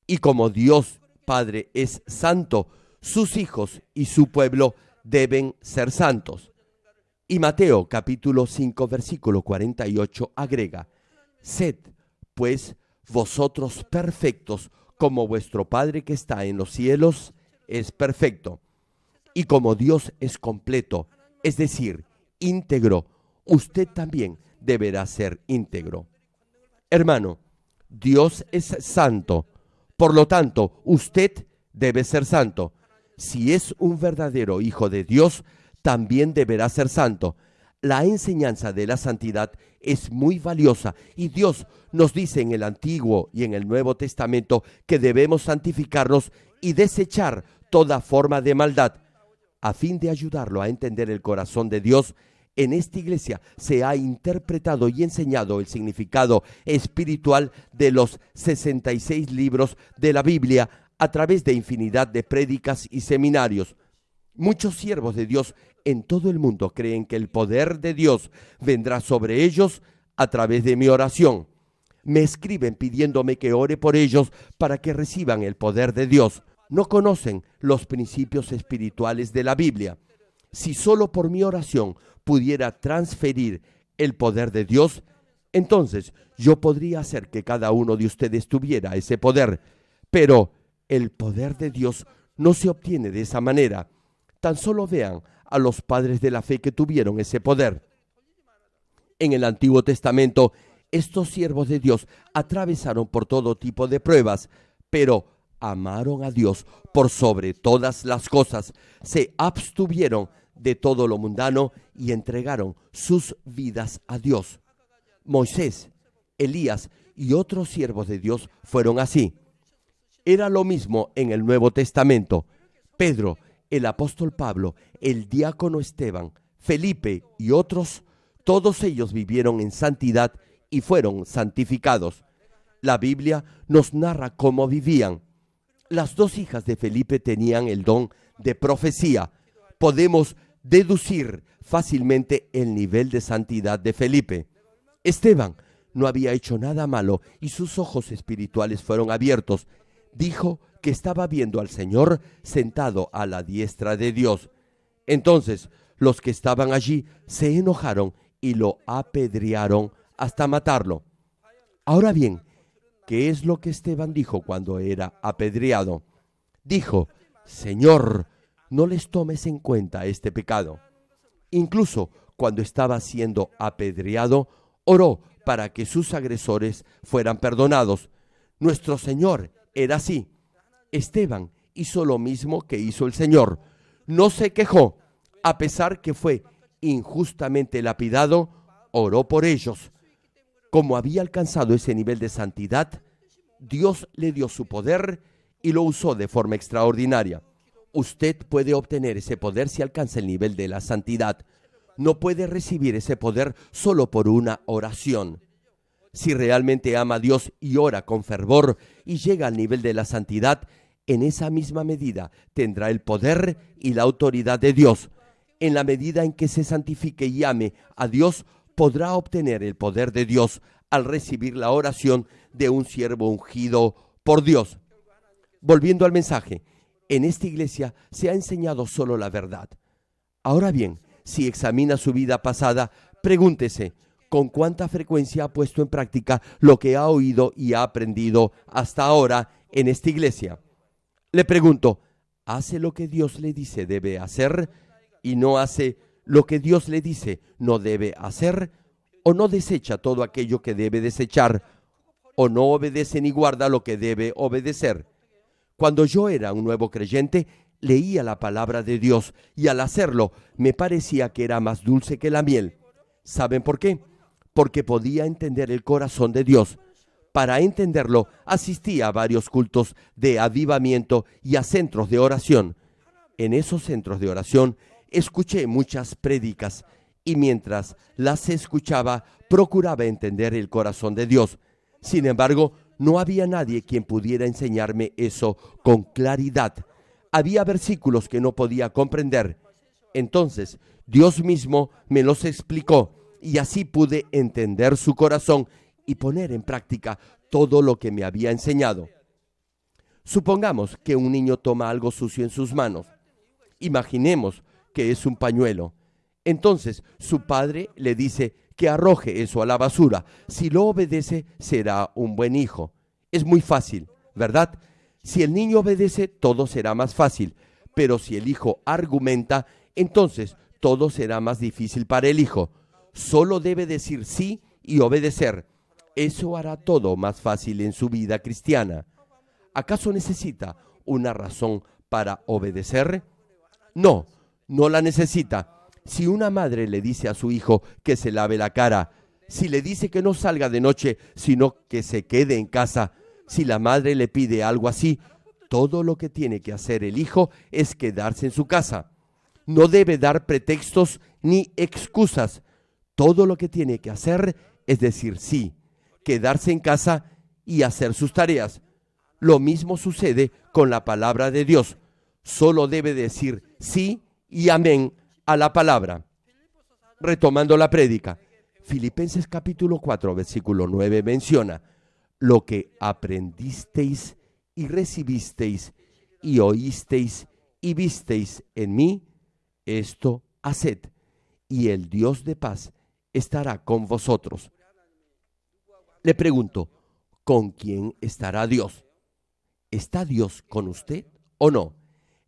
Y como Dios Padre es santo, sus hijos y su pueblo deben ser santos. Y Mateo capítulo 5 versículo 48 agrega: sed, pues, vosotros perfectos, como vuestro Padre que está en los cielos es perfecto. Y como Dios es completo, es decir, íntegro, usted también deberá ser íntegro. Hermano, Dios es santo, por lo tanto, usted debe ser santo. Si es un verdadero hijo de Dios, también deberá ser santo. La enseñanza de la santidad es muy valiosa y Dios nos dice en el Antiguo y en el Nuevo Testamento que debemos santificarnos y desechar toda forma de maldad. A fin de ayudarlo a entender el corazón de Dios, en esta iglesia se ha interpretado y enseñado el significado espiritual de los 66 libros de la Biblia a través de infinidad de prédicas y seminarios. Muchos siervos de Dios en todo el mundo creen que el poder de Dios vendrá sobre ellos a través de mi oración. Me escriben pidiéndome que ore por ellos para que reciban el poder de Dios. No conocen los principios espirituales de la Biblia. Si solo por mi oración pudiera transferir el poder de Dios, entonces yo podría hacer que cada uno de ustedes tuviera ese poder. Pero el poder de Dios no se obtiene de esa manera. Tan solo vean a los padres de la fe que tuvieron ese poder. En el Antiguo Testamento, estos siervos de Dios atravesaron por todo tipo de pruebas, pero amaron a Dios por sobre todas las cosas, se abstuvieron de todo lo mundano y entregaron sus vidas a Dios. Moisés, Elías y otros siervos de Dios fueron así. Era lo mismo en el Nuevo Testamento. Pedro, el apóstol Pablo, el diácono Esteban, Felipe y otros, todos ellos vivieron en santidad y fueron santificados. La Biblia nos narra cómo vivían. Las dos hijas de Felipe tenían el don de profecía. Podemos deducir fácilmente el nivel de santidad de Felipe. Esteban no había hecho nada malo y sus ojos espirituales fueron abiertos. Dijo que estaba viendo al Señor sentado a la diestra de Dios. Entonces los que estaban allí se enojaron y lo apedrearon hasta matarlo. Ahora bien, ¿qué es lo que Esteban dijo cuando era apedreado? Dijo: Señor, no les tomes en cuenta este pecado. Incluso cuando estaba siendo apedreado, oró para que sus agresores fueran perdonados. Nuestro Señor era así. Esteban hizo lo mismo que hizo el Señor. No se quejó, a pesar que fue injustamente lapidado, oró por ellos. Como había alcanzado ese nivel de santidad, Dios le dio su poder y lo usó de forma extraordinaria. Usted puede obtener ese poder si alcanza el nivel de la santidad. No puede recibir ese poder solo por una oración. Si realmente ama a Dios y ora con fervor y llega al nivel de la santidad, en esa misma medida tendrá el poder y la autoridad de Dios. En la medida en que se santifique y ame a Dios, podrá obtener el poder de Dios al recibir la oración de un siervo ungido por Dios. Volviendo al mensaje, en esta iglesia se ha enseñado solo la verdad. Ahora bien, si examina su vida pasada, pregúntese, ¿con cuánta frecuencia ha puesto en práctica lo que ha oído y ha aprendido hasta ahora en esta iglesia? Le pregunto, ¿hace lo que Dios le dice debe hacer y no hace lo que Dios le dice no debe hacer? ¿O no desecha todo aquello que debe desechar? ¿O no obedece ni guarda lo que debe obedecer? Cuando yo era un nuevo creyente, leía la palabra de Dios y al hacerlo me parecía que era más dulce que la miel. ¿Saben por qué? Porque podía entender el corazón de Dios. Para entenderlo, asistía a varios cultos de avivamiento y a centros de oración. En esos centros de oración escuché muchas prédicas y mientras las escuchaba procuraba entender el corazón de Dios. Sin embargo, no había nadie quien pudiera enseñarme eso con claridad. Había versículos que no podía comprender. Entonces, Dios mismo me los explicó y así pude entender su corazón y poner en práctica todo lo que me había enseñado. Supongamos que un niño toma algo sucio en sus manos. Imaginemos que es un pañuelo. Entonces, su padre le dice que arroje eso a la basura. Si lo obedece, será un buen hijo. Es muy fácil, ¿verdad? Si el niño obedece, todo será más fácil. Pero si el hijo argumenta, entonces todo será más difícil para el hijo. Solo debe decir sí y obedecer. Eso hará todo más fácil en su vida cristiana. ¿Acaso necesita una razón para obedecer? No, no la necesita. Si una madre le dice a su hijo que se lave la cara, si le dice que no salga de noche, sino que se quede en casa, si la madre le pide algo así, todo lo que tiene que hacer el hijo es quedarse en su casa. No debe dar pretextos ni excusas. Todo lo que tiene que hacer es decir sí, quedarse en casa y hacer sus tareas. Lo mismo sucede con la palabra de Dios. Solo debe decir sí y amén a la palabra. Retomando la prédica, Filipenses capítulo 4, versículo 9 menciona: lo que aprendisteis y recibisteis y oísteis y visteis en mí, esto haced, y el Dios de paz estará con vosotros. Le pregunto, ¿con quién estará Dios? ¿Está Dios con usted o no?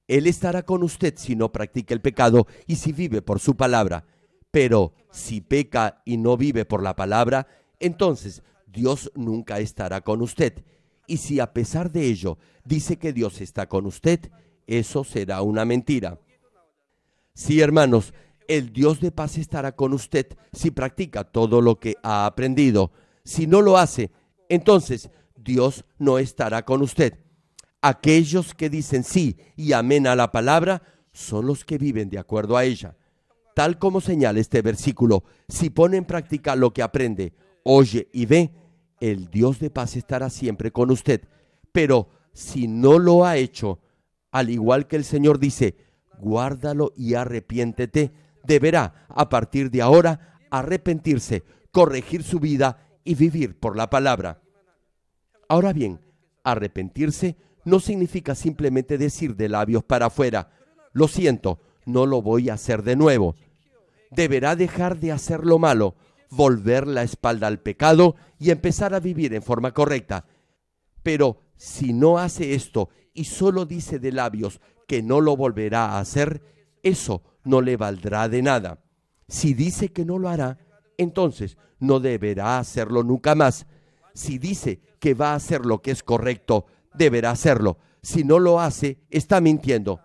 Él estará con usted si no practica el pecado y si vive por su palabra. Pero si peca y no vive por la palabra, entonces Dios nunca estará con usted. Y si a pesar de ello dice que Dios está con usted, eso será una mentira. Sí, hermanos, el Dios de paz estará con usted si practica todo lo que ha aprendido. Si no lo hace, entonces Dios no estará con usted. Aquellos que dicen sí y amén a la palabra son los que viven de acuerdo a ella. Tal como señala este versículo, si pone en práctica lo que aprende, oye y ve, el Dios de paz estará siempre con usted. Pero si no lo ha hecho, al igual que el Señor dice, guárdalo y arrepiéntete, deberá a partir de ahora arrepentirse, corregir su vida y vivir por la palabra. Ahora bien, arrepentirse no significa simplemente decir de labios para afuera, lo siento, no lo voy a hacer de nuevo. Deberá dejar de hacer lo malo, volver la espalda al pecado y empezar a vivir en forma correcta. Pero si no hace esto y solo dice de labios que no lo volverá a hacer, eso no le valdrá de nada. Si dice que no lo hará, entonces no deberá hacerlo nunca más. Si dice que va a hacer lo que es correcto, deberá hacerlo. Si no lo hace, está mintiendo.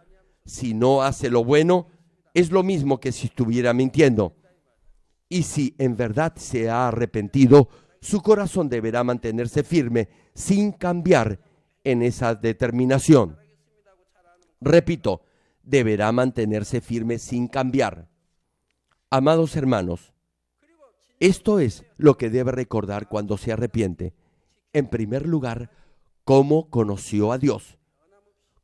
Si no hace lo bueno, es lo mismo que si estuviera mintiendo. Y si en verdad se ha arrepentido, su corazón deberá mantenerse firme sin cambiar en esa determinación. Repito, deberá mantenerse firme sin cambiar. Amados hermanos, esto es lo que debe recordar cuando se arrepiente. En primer lugar, cómo conoció a Dios,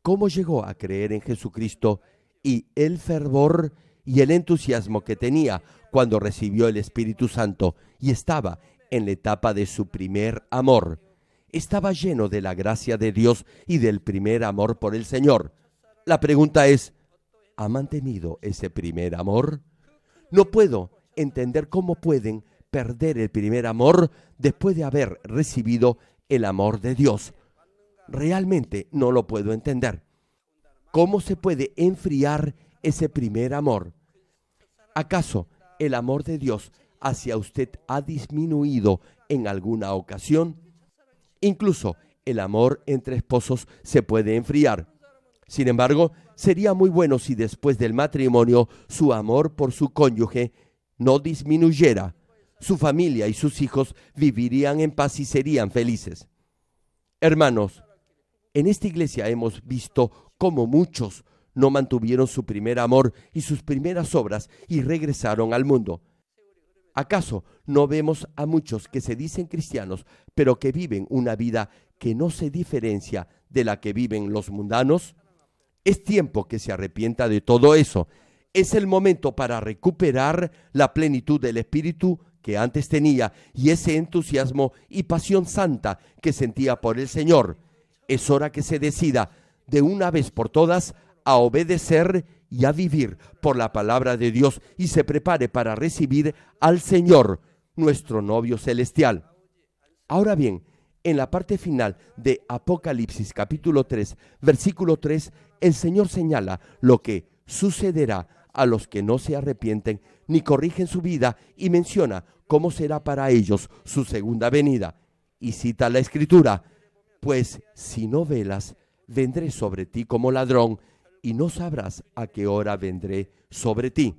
cómo llegó a creer en Jesucristo y el fervor y el entusiasmo que tenía cuando recibió el Espíritu Santo y estaba en la etapa de su primer amor. Estaba lleno de la gracia de Dios y del primer amor por el Señor. La pregunta es, ¿ha mantenido ese primer amor? No puedo entender cómo pueden perder el primer amor después de haber recibido el amor de Dios. Realmente no lo puedo entender. ¿Cómo se puede enfriar ese primer amor? ¿Acaso el amor de Dios hacia usted ha disminuido en alguna ocasión? Incluso el amor entre esposos se puede enfriar. Sin embargo, sería muy bueno si después del matrimonio su amor por su cónyuge no disminuyera. Su familia y sus hijos vivirían en paz y serían felices. Hermanos, en esta iglesia hemos visto cómo muchos no mantuvieron su primer amor y sus primeras obras y regresaron al mundo. ¿Acaso no vemos a muchos que se dicen cristianos, pero que viven una vida que no se diferencia de la que viven los mundanos? Es tiempo que se arrepienta de todo eso. Es el momento para recuperar la plenitud del Espíritu que antes tenía y ese entusiasmo y pasión santa que sentía por el Señor. Es hora que se decida de una vez por todas a obedecer y a vivir por la palabra de Dios y se prepare para recibir al Señor, nuestro novio celestial. Ahora bien, en la parte final de Apocalipsis capítulo 3, versículo 3, el Señor señala lo que sucederá a los que no se arrepienten ni corrigen su vida y menciona cómo será para ellos su segunda venida. Y cita la Escritura, pues si no velas, vendré sobre ti como ladrón y no sabrás a qué hora vendré sobre ti.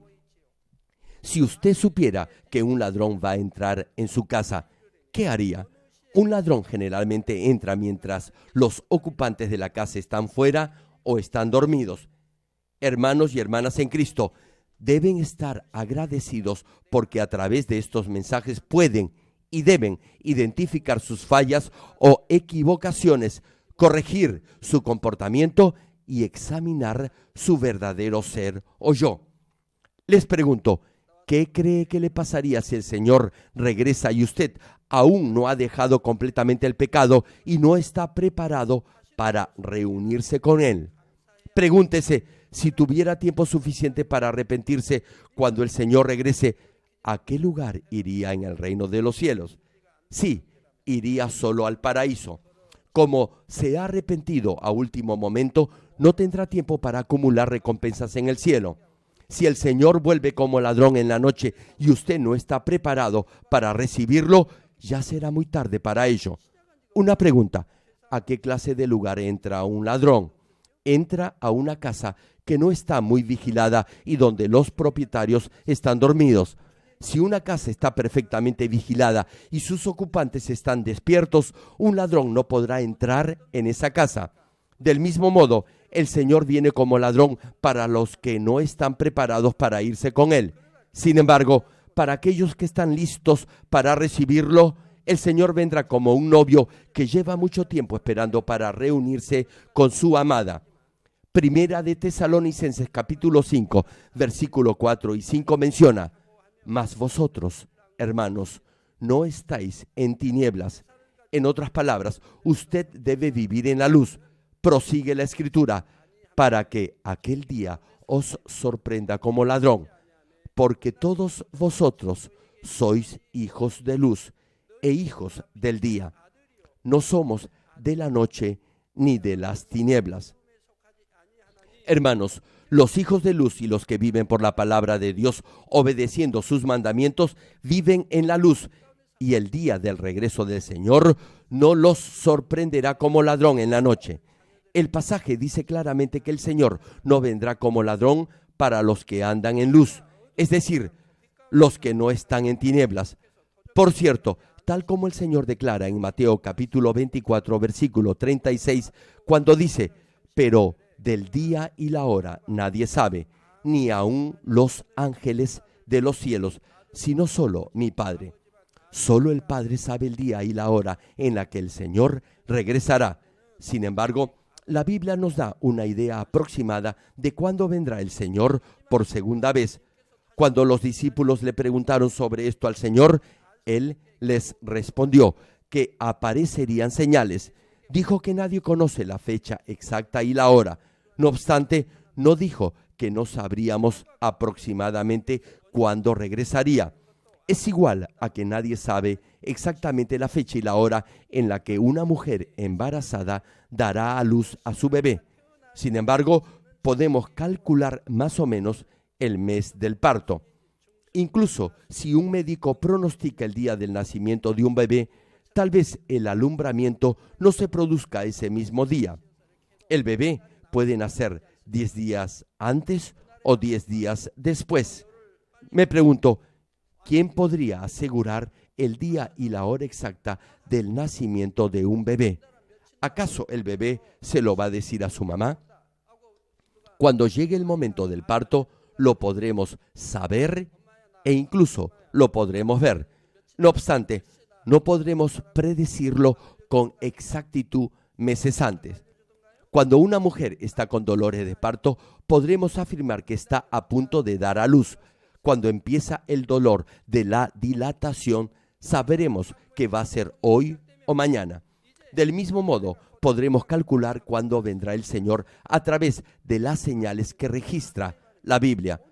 Si usted supiera que un ladrón va a entrar en su casa, ¿qué haría? Un ladrón generalmente entra mientras los ocupantes de la casa están fuera o están dormidos. Hermanos y hermanas en Cristo, deben estar agradecidos porque a través de estos mensajes pueden y deben identificar sus fallas o equivocaciones, corregir su comportamiento y examinar su verdadero ser o yo. Les pregunto, ¿qué cree que le pasaría si el Señor regresa y usted aún no ha dejado completamente el pecado y no está preparado para reunirse con Él? Pregúntese, si tuviera tiempo suficiente para arrepentirse cuando el Señor regrese, ¿a qué lugar iría en el reino de los cielos? Sí, iría solo al paraíso. Como se ha arrepentido a último momento, no tendrá tiempo para acumular recompensas en el cielo. Si el Señor vuelve como ladrón en la noche y usted no está preparado para recibirlo, ya será muy tarde para ello. Una pregunta, ¿a qué clase de lugar entra un ladrón? Entra a una casa que no está muy vigilada y donde los propietarios están dormidos. Si una casa está perfectamente vigilada y sus ocupantes están despiertos, un ladrón no podrá entrar en esa casa. Del mismo modo, el Señor viene como ladrón para los que no están preparados para irse con Él. Sin embargo, para aquellos que están listos para recibirlo, el Señor vendrá como un novio que lleva mucho tiempo esperando para reunirse con su amada. Primera de Tesalonicenses capítulo 5, versículo 4 y 5 menciona, mas vosotros, hermanos, no estáis en tinieblas. En otras palabras, usted debe vivir en la luz. prosigue la escritura, para que aquel día os sorprenda como ladrón, porque todos vosotros sois hijos de luz e hijos del día. No somos de la noche ni de las tinieblas. Hermanos, los hijos de luz y los que viven por la palabra de Dios, obedeciendo sus mandamientos, viven en la luz, y el día del regreso del Señor no los sorprenderá como ladrón en la noche. El pasaje dice claramente que el Señor no vendrá como ladrón para los que andan en luz, es decir, los que no están en tinieblas. Por cierto, tal como el Señor declara en Mateo capítulo 24, versículo 36, cuando dice: pero del día y la hora nadie sabe, ni aun los ángeles de los cielos, sino solo mi Padre. Solo el Padre sabe el día y la hora en la que el Señor regresará. Sin embargo, la Biblia nos da una idea aproximada de cuándo vendrá el Señor por segunda vez. Cuando los discípulos le preguntaron sobre esto al Señor, Él les respondió que aparecerían señales. Dijo que nadie conoce la fecha exacta y la hora. No obstante, no dijo que no sabríamos aproximadamente cuándo regresaría. Es igual a que nadie sabe exactamente la fecha y la hora en la que una mujer embarazada dará a luz a su bebé. Sin embargo, podemos calcular más o menos el mes del parto. Incluso si un médico pronostica el día del nacimiento de un bebé, tal vez el alumbramiento no se produzca ese mismo día. El bebé puede nacer 10 días antes o 10 días después. Me pregunto, ¿quién podría asegurar el día y la hora exacta del nacimiento de un bebé? ¿Acaso el bebé se lo va a decir a su mamá? Cuando llegue el momento del parto, lo podremos saber e incluso lo podremos ver. No obstante, no podremos predecirlo con exactitud meses antes. Cuando una mujer está con dolores de parto, podremos afirmar que está a punto de dar a luz. Cuando empieza el dolor de la dilatación, sabremos que va a ser hoy o mañana. Del mismo modo, podremos calcular cuándo vendrá el Señor a través de las señales que registra la Biblia.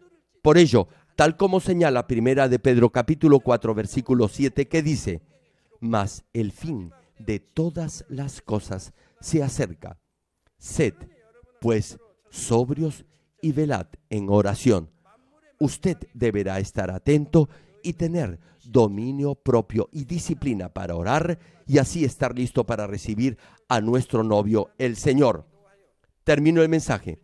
Por ello, tal como señala Primera de Pedro capítulo 4, versículo 7, que dice: mas el fin de todas las cosas se acerca. Sed, pues, sobrios y velad en oración. Usted deberá estar atento y tener dominio propio y disciplina para orar, y así estar listo para recibir a nuestro novio, el Señor. Termino el mensaje.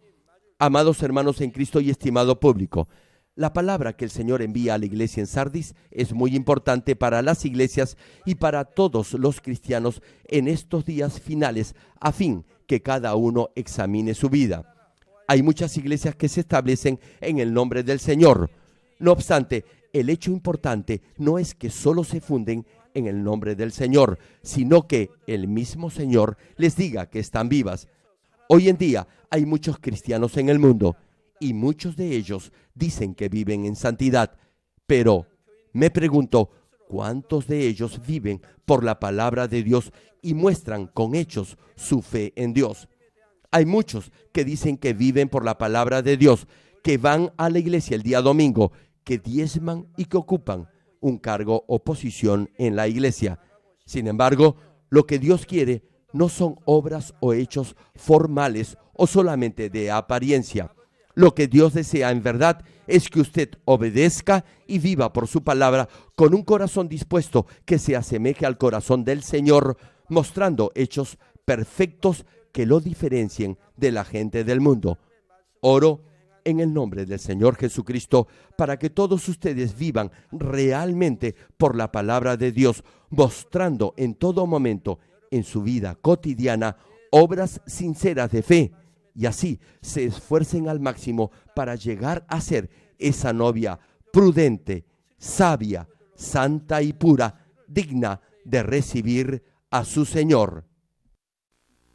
Amados hermanos en Cristo y estimado público, la palabra que el Señor envía a la iglesia en Sardis es muy importante para las iglesias y para todos los cristianos en estos días finales, a fin que cada uno examine su vida. Hay muchas iglesias que se establecen en el nombre del Señor. No obstante, el hecho importante no es que solo se funden en el nombre del Señor, sino que el mismo Señor les diga que están vivas. Hoy en día hay muchos cristianos en el mundo y muchos de ellos dicen que viven en santidad, pero me pregunto, ¿cuántos de ellos viven por la palabra de Dios y muestran con hechos su fe en Dios? Hay muchos que dicen que viven por la palabra de Dios, que van a la iglesia el día domingo, que diezman y que ocupan un cargo o posición en la iglesia. Sin embargo, lo que Dios quiere no son obras o hechos formales o solamente de apariencia. Lo que Dios desea en verdad es que usted obedezca y viva por su palabra con un corazón dispuesto que se asemeje al corazón del Señor, mostrando hechos perfectos que lo diferencien de la gente del mundo. Oro en el nombre del Señor Jesucristo para que todos ustedes vivan realmente por la palabra de Dios, mostrando en todo momento en su vida cotidiana obras sinceras de fe, y así se esfuercen al máximo para llegar a ser esa novia prudente, sabia, santa y pura, digna de recibir a su Señor.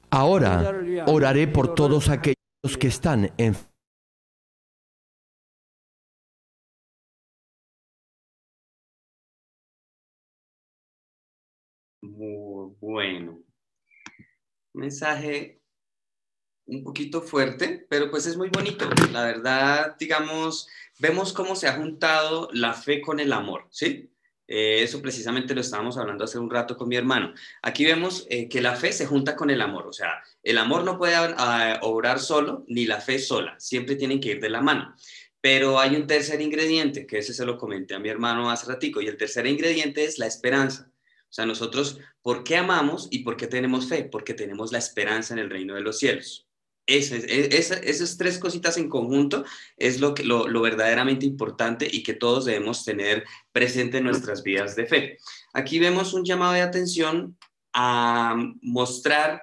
Ahora oraré por todos aquellos que están enfermos. Bueno, mensaje un poquito fuerte, pero pues es muy bonito. La verdad, digamos, vemos cómo se ha juntado la fe con el amor, ¿sí? Eso precisamente lo estábamos hablando hace un rato con mi hermano. Aquí vemos que la fe se junta con el amor, o sea, el amor no puede obrar solo, ni la fe sola, siempre tienen que ir de la mano. Pero hay un tercer ingrediente, que ese se lo comenté a mi hermano hace ratico, y el tercer ingrediente es la esperanza. O sea, nosotros, ¿por qué amamos y por qué tenemos fe? Porque tenemos la esperanza en el reino de los cielos. Esas tres cositas en conjunto es lo verdaderamente importante y que todos debemos tener presente en nuestras vidas de fe. Aquí vemos un llamado de atención a mostrar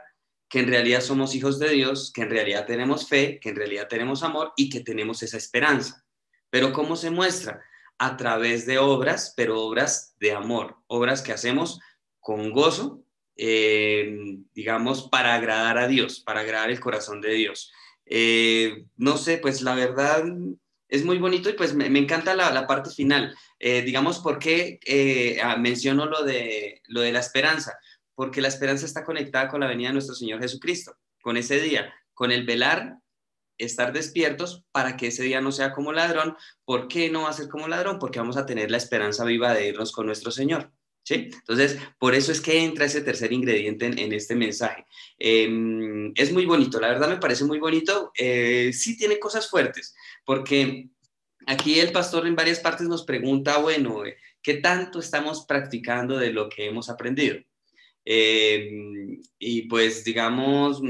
que en realidad somos hijos de Dios, que en realidad tenemos fe, que en realidad tenemos amor y que tenemos esa esperanza. Pero ¿cómo se muestra? A través de obras, pero obras de amor, obras que hacemos con gozo, digamos, para agradar a Dios, para agradar el corazón de Dios. No sé, pues la verdad es muy bonito y pues me encanta la parte final. Digamos, ¿por qué menciono lo de la esperanza? Porque la esperanza está conectada con la venida de nuestro Señor Jesucristo, con ese día, con el velar, estar despiertos para que ese día no sea como ladrón. ¿Por qué no va a ser como ladrón? Porque vamos a tener la esperanza viva de irnos con nuestro Señor. ¿Sí? Entonces, por eso es que entra ese tercer ingrediente en este mensaje. Es muy bonito, la verdad me parece muy bonito. Sí tiene cosas fuertes, porque aquí el pastor en varias partes nos pregunta, bueno, ¿qué tanto estamos practicando de lo que hemos aprendido? Y pues, digamos,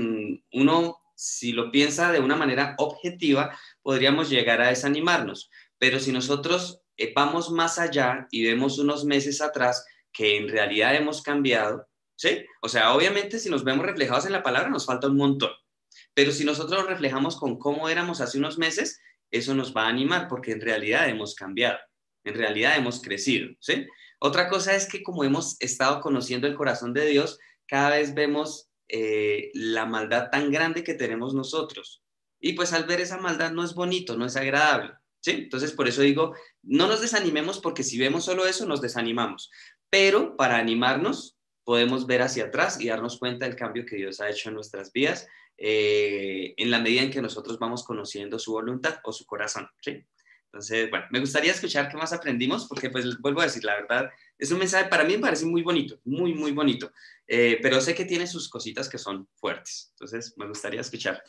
uno, si lo piensa de una manera objetiva, podríamos llegar a desanimarnos. Pero si nosotros vamos más allá y vemos unos meses atrás que en realidad hemos cambiado, ¿sí? O sea, obviamente si nos vemos reflejados en la palabra nos falta un montón. Pero si nosotros nos reflejamos con cómo éramos hace unos meses, eso nos va a animar porque en realidad hemos cambiado, en realidad hemos crecido, ¿sí? Otra cosa es que como hemos estado conociendo el corazón de Dios, cada vez vemos la maldad tan grande que tenemos nosotros. Y pues al ver esa maldad no es bonito, no es agradable, ¿sí? Entonces por eso digo, no nos desanimemos porque si vemos solo eso nos desanimamos. Pero para animarnos podemos ver hacia atrás y darnos cuenta del cambio que Dios ha hecho en nuestras vidas en la medida en que nosotros vamos conociendo su voluntad o su corazón, ¿sí? Entonces, bueno, me gustaría escuchar qué más aprendimos, porque pues vuelvo a decir, la verdad, es un mensaje, para mí me parece muy bonito, muy, muy bonito, pero sé que tiene sus cositas que son fuertes. Entonces, me gustaría escuchar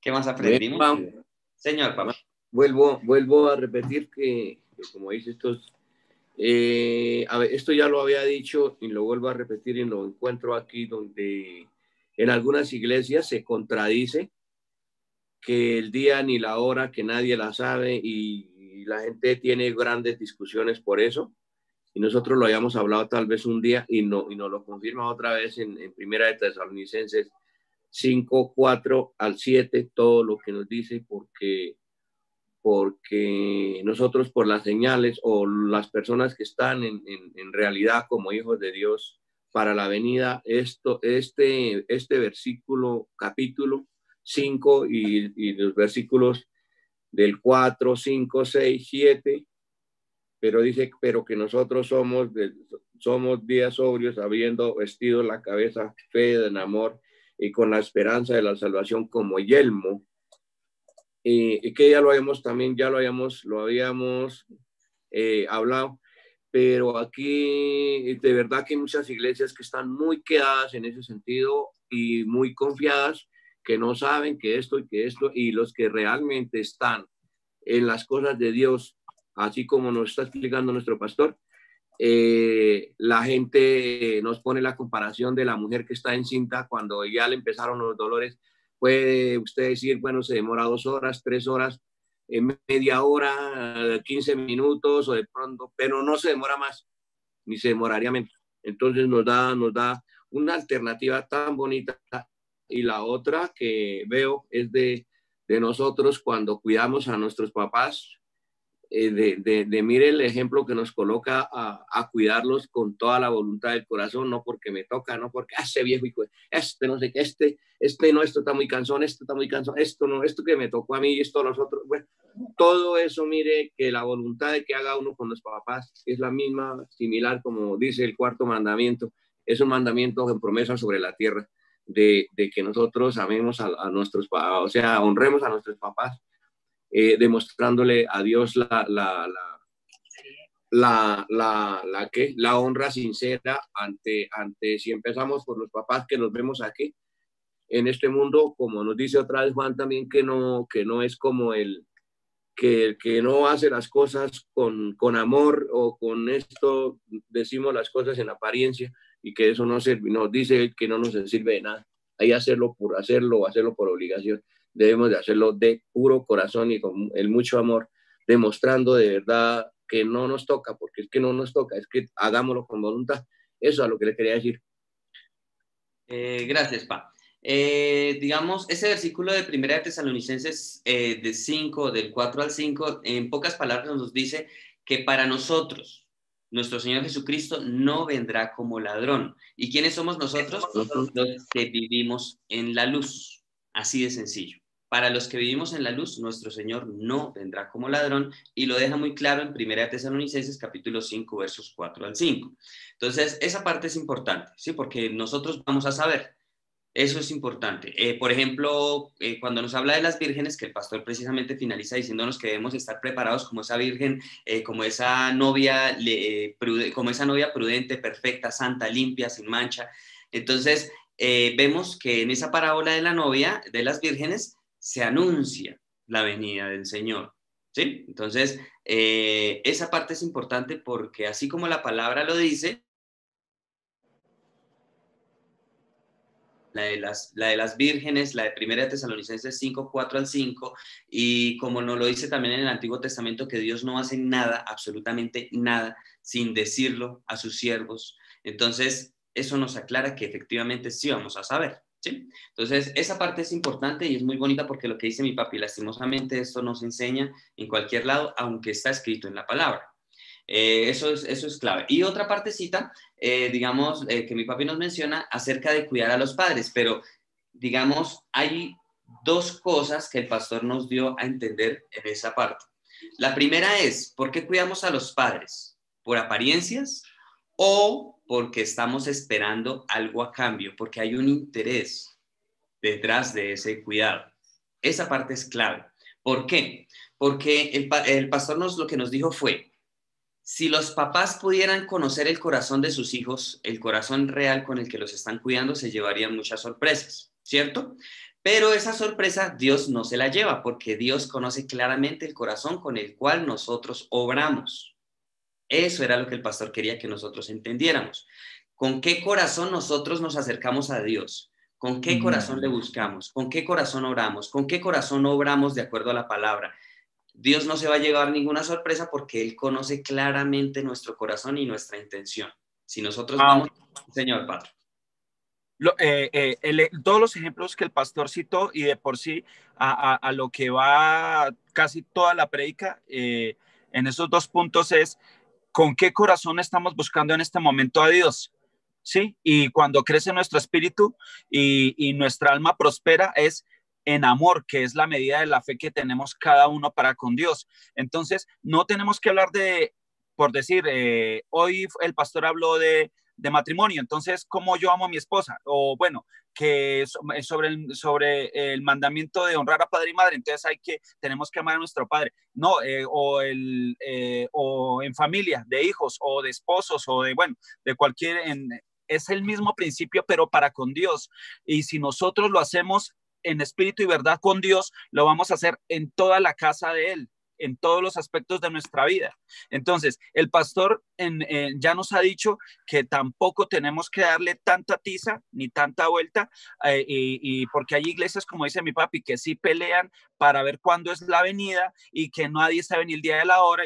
qué más aprendimos. Bueno, Señor, papi. vuelvo a repetir que como dice estos, a ver, esto ya lo había dicho y lo vuelvo a repetir y lo encuentro aquí donde en algunas iglesias se contradice que el día ni la hora, que nadie la sabe y la gente tiene grandes discusiones por eso. Y nosotros lo habíamos hablado tal vez un día y nos lo confirma otra vez en Primera de Tesalonicenses 5, 4 al 7, todo lo que nos dice, porque nosotros por las señales o las personas que están en realidad como hijos de Dios para la venida, este versículo, capítulo 5 y los versículos del 4, 5, 6, 7, pero dice, pero que nosotros somos días sobrios, habiendo vestido la cabeza fe en amor y con la esperanza de la salvación como yelmo, y que ya lo habíamos hablado, pero aquí de verdad que hay muchas iglesias que están muy quedadas en ese sentido y muy confiadas, que no saben que esto, y los que realmente están en las cosas de Dios, así como nos está explicando nuestro pastor, la gente nos pone la comparación de la mujer que está encinta cuando ya le empezaron los dolores. Puede usted decir, bueno, se demora 2 horas, 3 horas, media hora, 15 minutos o de pronto, pero no se demora más, ni se demoraría menos. Entonces nos da una alternativa tan bonita. Y la otra que veo es de nosotros cuando cuidamos a nuestros papás, mire el ejemplo que nos coloca a cuidarlos con toda la voluntad del corazón, no porque me toca, no porque ese viejo hijo, no sé qué, no, esto está muy cansón, esto está muy cansón, esto no, esto que me tocó a mí y esto a los otros. Bueno, todo eso, mire que la voluntad de que haga uno con los papás es la misma, similar como dice el 4º mandamiento, es un mandamiento en promesa sobre la tierra. de que nosotros amemos a nuestros papás, o sea, honremos a nuestros papás, demostrándole a Dios la honra sincera ante si empezamos por los papás que nos vemos aquí en este mundo, como nos dice otra vez Juan también, que no es como el que no hace las cosas con amor, o con esto decimos las cosas en apariencia, y que eso no sirve, nos dice que no nos sirve de nada. Hay hacerlo por hacerlo o hacerlo por obligación. Debemos de hacerlo de puro corazón y con el mucho amor, demostrando de verdad que no nos toca, porque es que no nos toca, es que hagámoslo con voluntad. Eso es lo que le quería decir. Gracias, Pa. Digamos, ese versículo de Primera de Tesalonicenses de 5, del 4 al 5, en pocas palabras nos dice que para nosotros, nuestro Señor Jesucristo no vendrá como ladrón. ¿Y quiénes somos nosotros? Los que vivimos en la luz. Así de sencillo. Para los que vivimos en la luz, nuestro Señor no vendrá como ladrón, y lo deja muy claro en Primera de Tesalonicenses capítulo 5, versos 4 al 5. Entonces, esa parte es importante, ¿sí? Porque nosotros vamos a saber. Eso es importante. Por ejemplo, cuando nos habla de las vírgenes, que el pastor precisamente finaliza diciéndonos que debemos estar preparados como esa virgen, como esa novia, como esa novia prudente, perfecta, santa, limpia, sin mancha. Entonces, vemos que en esa parábola de la novia, de las vírgenes, se anuncia la venida del Señor, ¿sí? Entonces, esa parte es importante porque así como la palabra lo dice, la de las vírgenes, la de Primera de Tesalonicenses 5, 4 al 5, y como nos lo dice también en el Antiguo Testamento, que Dios no hace nada, absolutamente nada, sin decirlo a sus siervos. Entonces, eso nos aclara que efectivamente sí vamos a saber, ¿sí? Entonces, esa parte es importante y es muy bonita porque lo que dice mi papi, lastimosamente esto no se enseña en cualquier lado, aunque está escrito en la palabra. Eso es clave. Y otra partecita, digamos, que mi papi nos menciona acerca de cuidar a los padres, pero digamos, hay dos cosas que el pastor nos dio a entender en esa parte. La primera es, ¿por qué cuidamos a los padres? ¿Por apariencias o porque estamos esperando algo a cambio? Porque hay un interés detrás de ese cuidado. Esa parte es clave. ¿Por qué? Porque el pastor lo que nos dijo fue, si los papás pudieran conocer el corazón de sus hijos, el corazón real con el que los están cuidando, se llevarían muchas sorpresas, ¿cierto? Pero esa sorpresa Dios no se la lleva porque Dios conoce claramente el corazón con el cual nosotros obramos. Eso era lo que el pastor quería que nosotros entendiéramos. ¿Con qué corazón nosotros nos acercamos a Dios? ¿Con qué corazón le buscamos? ¿Con qué corazón oramos? ¿Con qué corazón obramos de acuerdo a la palabra? Dios no se va a llevar ninguna sorpresa porque Él conoce claramente nuestro corazón y nuestra intención. Si nosotros vamos, Señor Padre. Todos los ejemplos que el pastor citó y de por sí a lo que va casi toda la prédica en esos dos puntos es con qué corazón estamos buscando en este momento a Dios. ¿Sí? Y cuando crece nuestro espíritu y nuestra alma prospera es en amor, que es la medida de la fe que tenemos cada uno para con Dios. Entonces, no tenemos que hablar de, por decir, hoy el pastor habló de matrimonio, entonces, ¿cómo yo amo a mi esposa? O bueno, que sobre el mandamiento de honrar a padre y madre, entonces tenemos que amar a nuestro padre. No, o en familia, de hijos, o de esposos, o de, bueno, de cualquier... es el mismo principio, pero para con Dios. Y si nosotros lo hacemos en espíritu y verdad con Dios, lo vamos a hacer en toda la casa de Él, en todos los aspectos de nuestra vida. Entonces, el pastor ya nos ha dicho que tampoco tenemos que darle tanta tiza ni tanta vuelta, y porque hay iglesias, como dice mi papi, que sí pelean para ver cuándo es la venida y que nadie sabe ni el día de la hora.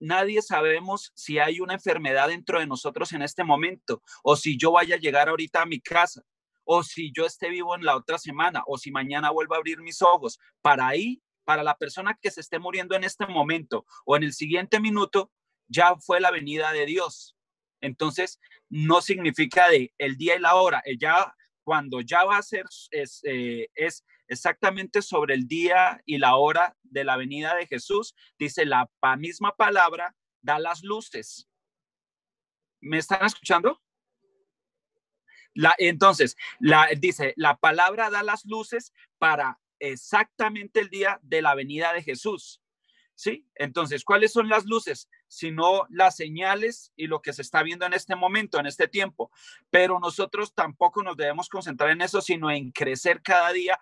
Nadie sabemos si hay una enfermedad dentro de nosotros en este momento, o si yo vaya a llegar ahorita a mi casa, o si yo esté vivo en la otra semana, o si mañana vuelvo a abrir mis ojos. Para la persona que se esté muriendo en este momento o en el siguiente minuto, ya fue la venida de Dios. Entonces, no significa de el día y la hora, cuando ya va a ser, es exactamente sobre el día y la hora de la venida de Jesús. Dice la misma palabra, da las luces. ¿Me están escuchando? Entonces, dice, la palabra da las luces para exactamente el día de la venida de Jesús. ¿Sí? Entonces, ¿cuáles son las luces? Sino las señales y lo que se está viendo en este momento, en este tiempo. Pero nosotros tampoco nos debemos concentrar en eso, sino en crecer cada día,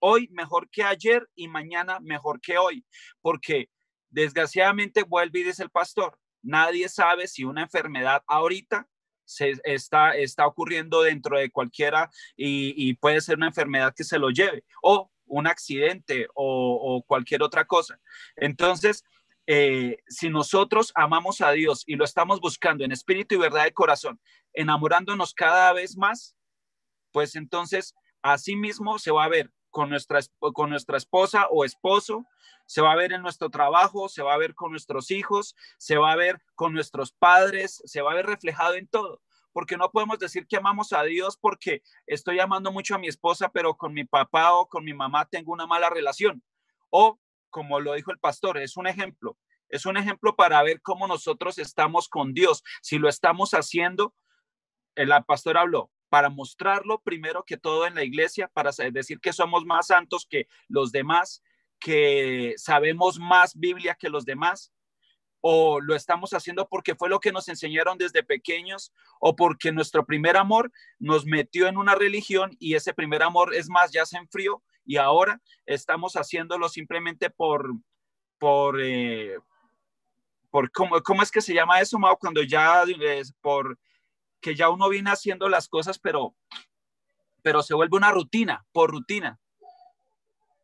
hoy mejor que ayer y mañana mejor que hoy. Porque desgraciadamente, vuelve y dice el pastor, nadie sabe si una enfermedad ahorita está ocurriendo dentro de cualquiera y puede ser una enfermedad que se lo lleve o un accidente o cualquier otra cosa. Entonces, si nosotros amamos a Dios y lo estamos buscando en espíritu y verdad de corazón, enamorándonos cada vez más, pues entonces así mismo se va a ver con nuestra esposa o esposo, se va a ver en nuestro trabajo, se va a ver con nuestros hijos, se va a ver con nuestros padres, se va a ver reflejado en todo. Porque no podemos decir que amamos a Dios porque estoy amando mucho a mi esposa, pero con mi papá o con mi mamá tengo una mala relación. O, como lo dijo el pastor, es un ejemplo para ver cómo nosotros estamos con Dios. Si lo estamos haciendo, el pastor habló, para mostrarlo primero que todo en la iglesia, para decir que somos más santos que los demás, que sabemos más Biblia que los demás, o lo estamos haciendo porque fue lo que nos enseñaron desde pequeños, o porque nuestro primer amor nos metió en una religión y ese primer amor, es más, ya se enfrió y ahora estamos haciéndolo simplemente por ¿cómo es que se llama eso, Mau? Cuando ya que ya uno viene haciendo las cosas, pero se vuelve una rutina, por rutina,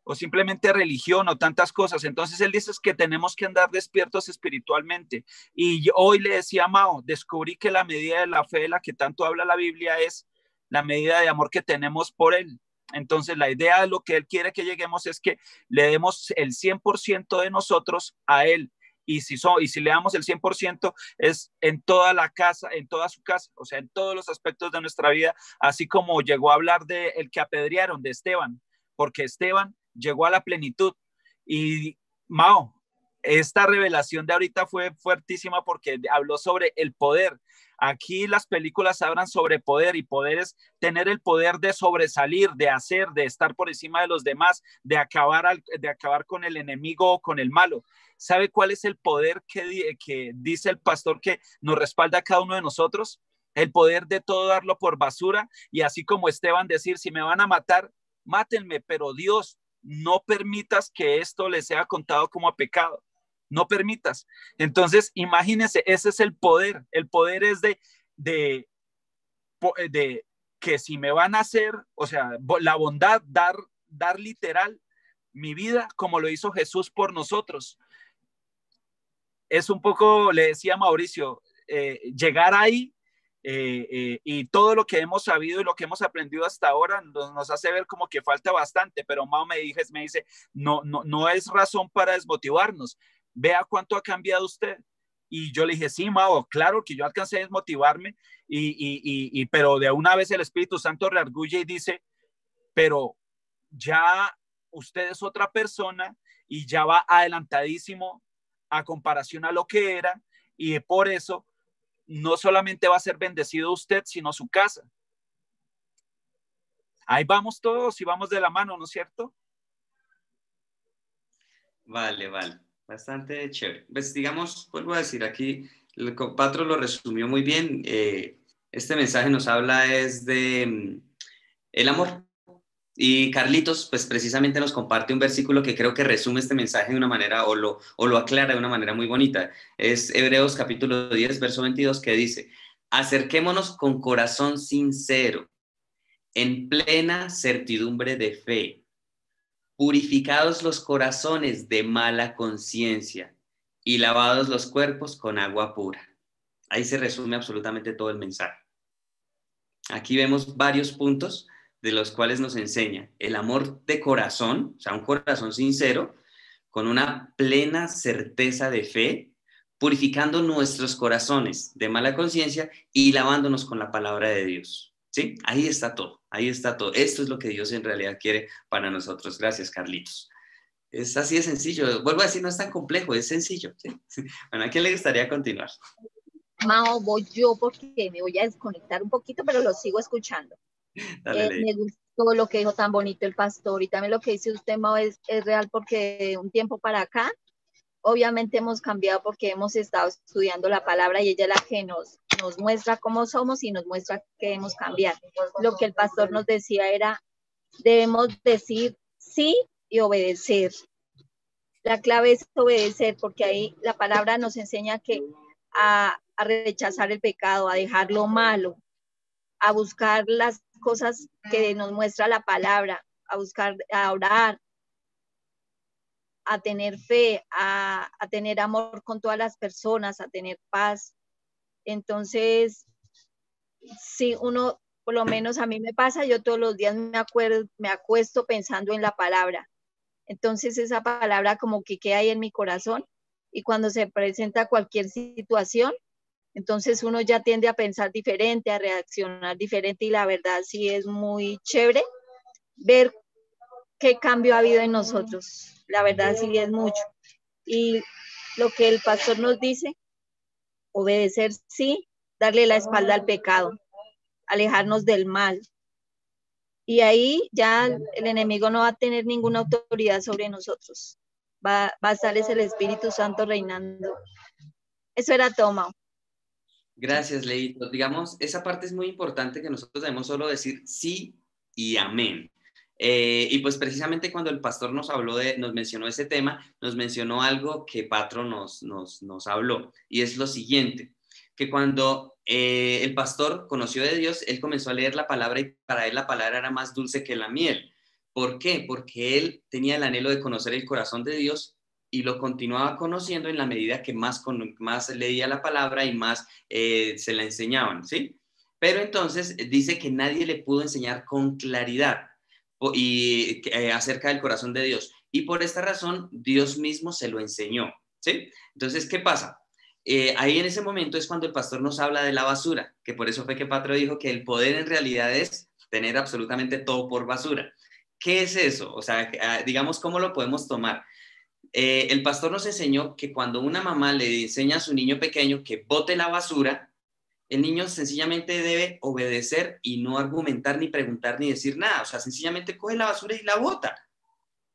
o simplemente religión o tantas cosas. Entonces él dice que tenemos que andar despiertos espiritualmente. Y hoy le decía a Mao, descubrí que la medida de la fe de la que tanto habla la Biblia es la medida de amor que tenemos por él. Entonces la idea de lo que él quiere que lleguemos es que le demos el 100% de nosotros a él. Y si le damos el 100% es en toda la casa, en toda su casa, o sea, en todos los aspectos de nuestra vida, así como llegó a hablar de el que apedrearon, de Esteban, porque Esteban llegó a la plenitud. Y Mao, esta revelación de ahorita fue fuertísima porque habló sobre el poder. Aquí las películas hablan sobre poder, y poder es tener el poder de sobresalir, de hacer, de estar por encima de los demás, de acabar con el enemigo o con el malo. ¿Sabe cuál es el poder que dice el pastor que nos respalda a cada uno de nosotros? El poder de todo darlo por basura, y así como Esteban decir, si me van a matar, mátenme, pero Dios, no permitas que esto le sea contado como pecado. No permitas. Entonces, imagínense, ese es el poder. El poder es de que si me van a hacer, o sea, la bondad, dar literal mi vida como lo hizo Jesús por nosotros. Es un poco, le decía Mauricio, llegar ahí y todo lo que hemos sabido y lo que hemos aprendido hasta ahora nos hace ver como que falta bastante, pero Mao me dice, no es razón para desmotivarnos. Vea cuánto ha cambiado usted. Y yo le dije, sí, Mao, claro que yo alcancé a desmotivarme, pero de una vez el Espíritu Santo reargulle y dice, pero ya usted es otra persona y ya va adelantadísimo a comparación a lo que era, y por eso no solamente va a ser bendecido usted, sino su casa. Ahí vamos todos y vamos de la mano, ¿no es cierto? Vale. Bastante chévere. Pues digamos, vuelvo a decir aquí, el Patro lo resumió muy bien. Este mensaje nos habla es de el amor. Y Carlitos, pues precisamente nos comparte un versículo que creo que resume este mensaje de una manera, o lo aclara de una manera muy bonita. Es Hebreos capítulo 10, verso 22, que dice, acerquémonos con corazón sincero, en plena certidumbre de fe, purificados los corazones de mala conciencia y lavados los cuerpos con agua pura. Ahí se resume absolutamente todo el mensaje. Aquí vemos varios puntos de los cuales nos enseña el amor de corazón, o sea, un corazón sincero, con una plena certeza de fe, purificando nuestros corazones de mala conciencia y lavándonos con la palabra de Dios. ¿Sí? Ahí está todo, ahí está todo. Esto es lo que Dios en realidad quiere para nosotros. Gracias, Carlitos. Es así de sencillo. Vuelvo a decir, no es tan complejo, es sencillo. ¿Sí? Bueno, ¿a quién le gustaría continuar? Mao, voy yo porque me voy a desconectar un poquito, pero lo sigo escuchando. Dale, Lady. Me gustó lo que dijo tan bonito el pastor y también lo que dice usted, Mao, es real porque de un tiempo para acá, obviamente hemos cambiado porque hemos estado estudiando la palabra y ella es la que nos muestra cómo somos y nos muestra que debemos cambiar. Lo que el pastor nos decía era, debemos decir sí y obedecer. La clave es obedecer porque ahí la palabra nos enseña que a rechazar el pecado, a dejar lo malo, a buscar las cosas que nos muestra la palabra, a buscar, a orar, a tener fe, a tener amor con todas las personas, a tener paz. Entonces, si uno, por lo menos a mí me pasa, yo todos los días me acuesto pensando en la palabra. Entonces esa palabra como que queda ahí en mi corazón y cuando se presenta cualquier situación, entonces uno ya tiende a pensar diferente, a reaccionar diferente y la verdad sí es muy chévere ver qué cambio ha habido en nosotros. La verdad sí es mucho. Y lo que el pastor nos dice, obedecer sí, darle la espalda al pecado, alejarnos del mal. Y ahí ya el enemigo no va a tener ninguna autoridad sobre nosotros. Va a estar el Espíritu Santo reinando. Eso era todo, Mao. Gracias, Leito. Digamos, esa parte es muy importante que nosotros debemos solo decir sí y amén. Y pues precisamente cuando el pastor nos mencionó ese tema, nos mencionó algo que Patro nos habló, y es lo siguiente, que cuando el pastor conoció de Dios, él comenzó a leer la palabra y para él la palabra era más dulce que la miel. ¿Por qué? Porque él tenía el anhelo de conocer el corazón de Dios y lo continuaba conociendo en la medida que más leía la palabra y más se la enseñaban, ¿sí? Pero entonces dice que nadie le pudo enseñar con claridad acerca del corazón de Dios. Y por esta razón, Dios mismo se lo enseñó, ¿sí? Entonces, ¿qué pasa? Ahí en ese momento es cuando el pastor nos habla de la basura, que por eso fue que Patro dijo que el poder en realidad es tener absolutamente todo por basura. ¿Qué es eso? O sea, digamos, ¿cómo lo podemos tomar? El pastor nos enseñó que cuando una mamá le enseña a su niño pequeño que bote la basura, el niño sencillamente debe obedecer y no argumentar, ni preguntar, ni decir nada. O sea, sencillamente coge la basura y la bota.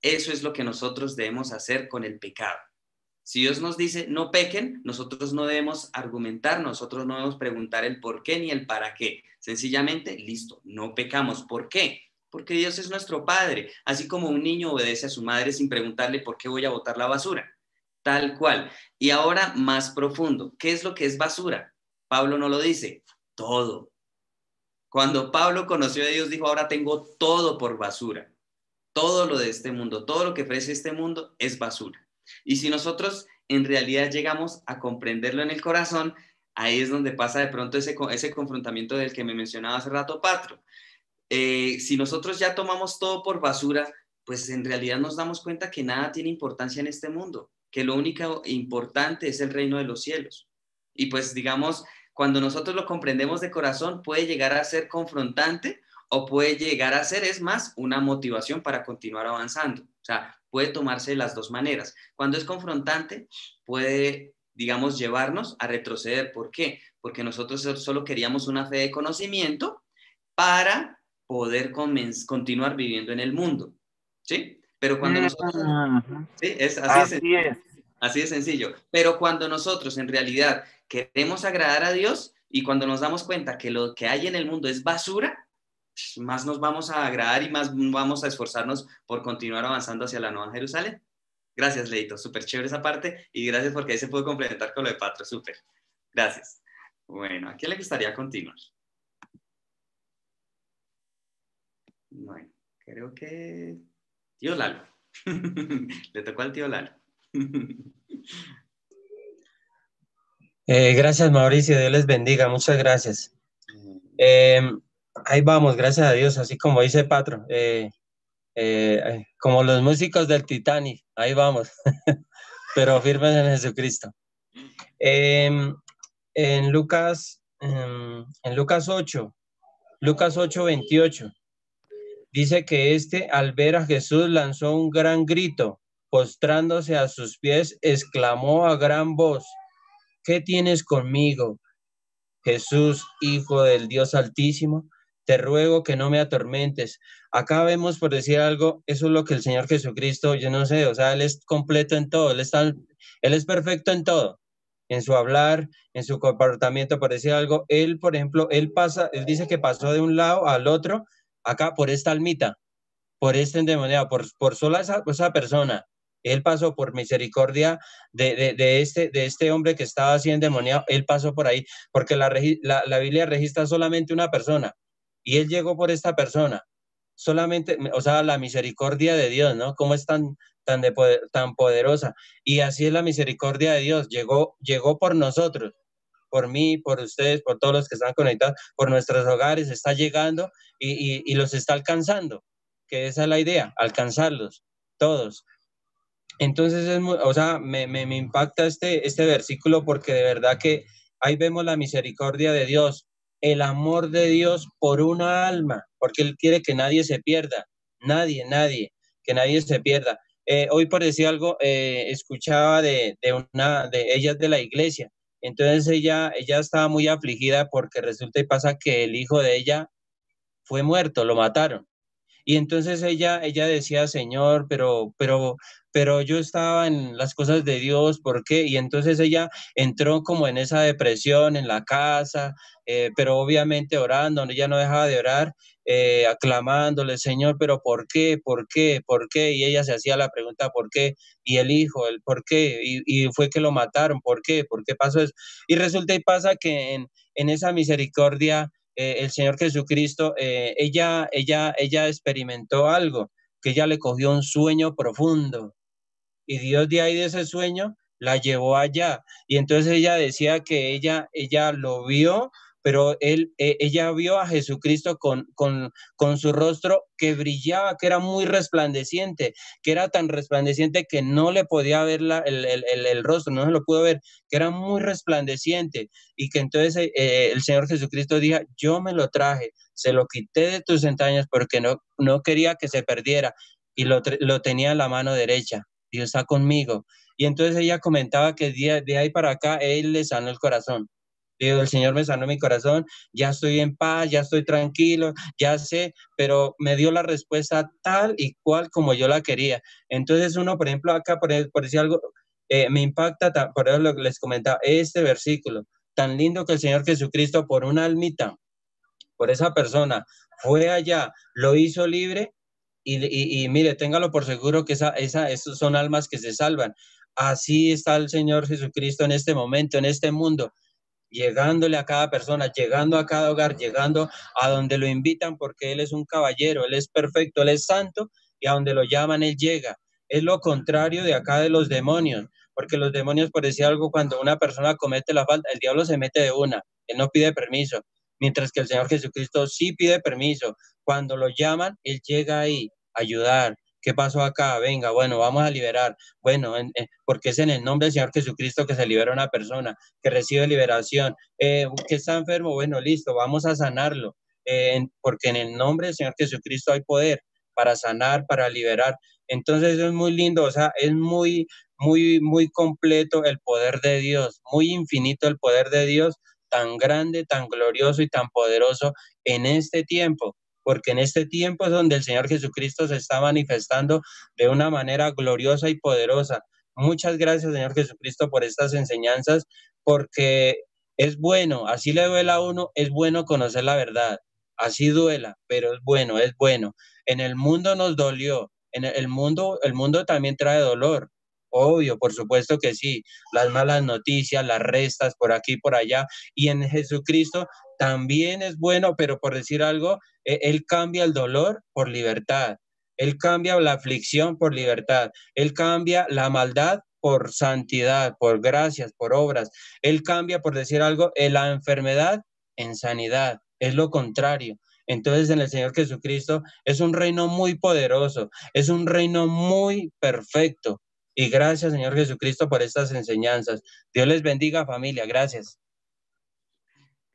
Eso es lo que nosotros debemos hacer con el pecado. Si Dios nos dice no pequen, nosotros no debemos argumentar, nosotros no debemos preguntar el por qué ni el para qué. Sencillamente, listo, no pecamos. ¿Por qué? Porque Dios es nuestro Padre, así como un niño obedece a su madre sin preguntarle por qué voy a botar la basura. Tal cual. Y ahora más profundo, ¿qué es lo que es basura? Pablo no lo dice, todo. Cuando Pablo conoció a Dios, dijo, ahora tengo todo por basura. Todo lo de este mundo, todo lo que ofrece este mundo es basura. Y si nosotros en realidad llegamos a comprenderlo en el corazón, ahí es donde pasa de pronto ese confrontamiento del que me mencionaba hace rato Patro. Si nosotros ya tomamos todo por basura, pues en realidad nos damos cuenta que nada tiene importancia en este mundo, que lo único importante es el reino de los cielos. Y pues digamos, cuando nosotros lo comprendemos de corazón, puede llegar a ser confrontante o puede llegar a ser, es más, una motivación para continuar avanzando. O sea, puede tomarse de las dos maneras. Cuando es confrontante, puede, digamos, llevarnos a retroceder. ¿Por qué? Porque nosotros solo queríamos una fe de conocimiento para poder continuar viviendo en el mundo, ¿sí? Pero cuando nosotros... ¿sí? Así de sencillo. Pero cuando nosotros en realidad queremos agradar a Dios y cuando nos damos cuenta que lo que hay en el mundo es basura, más nos vamos a agradar y más vamos a esforzarnos por continuar avanzando hacia la Nueva Jerusalén. Gracias, Leito. Súper chévere esa parte y gracias porque ahí se puede complementar con lo de Patro. Súper. Gracias. Bueno, ¿a quién le gustaría continuar? Bueno, creo que tío Lalo. Le tocó al tío Lalo. Gracias, Mauricio. Dios les bendiga. Muchas gracias. Ahí vamos, gracias a Dios. Así como dice Patro, como los músicos del Titanic. Ahí vamos. Pero firmes en Jesucristo. En Lucas 8, Lucas 8:28. Dice que al ver a Jesús lanzó un gran grito, postrándose a sus pies, exclamó a gran voz, ¿qué tienes conmigo, Jesús, Hijo del Dios Altísimo, te ruego que no me atormentes. Acá vemos, por decir algo, eso es lo que el Señor Jesucristo, yo no sé, o sea, Él es completo en todo, Él es perfecto en todo, en su hablar, en su comportamiento, por decir algo. Él, por ejemplo, Él dice que pasó de un lado al otro, acá por esta almita, por este endemoniado, por sola esa persona. Él pasó por misericordia de este hombre que estaba así endemoniado. Él pasó por ahí, porque la Biblia registra solamente una persona, y él llegó por esta persona. Solamente, o sea, la misericordia de Dios, ¿no? Cómo es tan poderosa. Y así es la misericordia de Dios. Llegó por nosotros, por mí, por ustedes, por todos los que están conectados, por nuestros hogares, está llegando y los está alcanzando, que esa es la idea, alcanzarlos, todos. Entonces, o sea, me impacta este versículo, porque de verdad que ahí vemos la misericordia de Dios, el amor de Dios por una alma, porque Él quiere que nadie se pierda, nadie, que nadie se pierda. Hoy, por decir algo, escuchaba de ellas de la iglesia. Entonces ella estaba muy afligida porque resulta y pasa que el hijo de ella fue muerto, lo mataron. Y entonces ella decía, Señor, pero yo estaba en las cosas de Dios, ¿por qué? Y entonces ella entró como en esa depresión en la casa, pero obviamente orando, ella no dejaba de orar, aclamándole, Señor, pero ¿por qué? ¿Por qué? ¿Por qué? Y ella se hacía la pregunta, ¿por qué? Y el hijo, el ¿por qué? Y fue que lo mataron, ¿por qué? ¿Por qué pasó eso? Y resulta y pasa que en esa misericordia, el Señor Jesucristo, ella experimentó algo, que ella le cogió un sueño profundo, y Dios de ahí de ese sueño la llevó allá. Y entonces ella decía que ella lo vio, pero ella vio a Jesucristo con su rostro que brillaba, que era muy resplandeciente, que era tan resplandeciente que no le podía ver el rostro, no se lo pudo ver, que era muy resplandeciente, y que entonces el Señor Jesucristo dijo, yo me lo traje, se lo quité de tus entrañas porque no quería que se perdiera, y lo tenía en la mano derecha. Dios está conmigo. Y entonces ella comentaba que de ahí para acá Él le sanó el corazón. Digo, el Señor me sanó mi corazón, ya estoy en paz, ya estoy tranquilo, ya sé, pero me dio la respuesta tal y cual como yo la quería. Entonces uno, por ejemplo, acá, por decir algo, me impacta, por eso les comentaba, este versículo, tan lindo, que el Señor Jesucristo por una almita, por esa persona, fue allá, lo hizo libre. Y mire, téngalo por seguro que esos son almas que se salvan. Así está el Señor Jesucristo en este momento, en este mundo, llegándole a cada persona, llegando a cada hogar, llegando a donde lo invitan, porque Él es un caballero, Él es perfecto, Él es santo, y a donde lo llaman, Él llega. Es lo contrario de acá de los demonios, porque los demonios, por decir algo, cuando una persona comete la falta, el diablo se mete de una, Él no pide permiso, mientras que el Señor Jesucristo sí pide permiso. Cuando lo llaman, Él llega ahí a ayudar. ¿Qué pasó acá? Venga, bueno, vamos a liberar. Bueno, porque es en el nombre del Señor Jesucristo que se libera una persona, que recibe liberación. Que está enfermo, bueno, listo, vamos a sanarlo. Porque en el nombre del Señor Jesucristo hay poder para sanar, para liberar. Entonces es muy lindo, o sea, es muy, muy, muy completo el poder de Dios, muy infinito el poder de Dios, tan grande, tan glorioso y tan poderoso en este tiempo, porque en este tiempo es donde el Señor Jesucristo se está manifestando de una manera gloriosa y poderosa. Muchas gracias, Señor Jesucristo, por estas enseñanzas, porque es bueno, así le duela a uno, es bueno conocer la verdad, así duela, pero es bueno, es bueno. En el mundo nos dolió, el mundo también trae dolor, obvio, por supuesto que sí, las malas noticias, las restas por aquí y por allá, y en Jesucristo también es bueno, pero por decir algo, Él cambia el dolor por libertad, Él cambia la aflicción por libertad, Él cambia la maldad por santidad, por gracias, por obras, Él cambia, por decir algo, la enfermedad en sanidad, es lo contrario. Entonces en el Señor Jesucristo es un reino muy poderoso, es un reino muy perfecto. Y gracias, Señor Jesucristo, por estas enseñanzas. Dios les bendiga, familia. Gracias.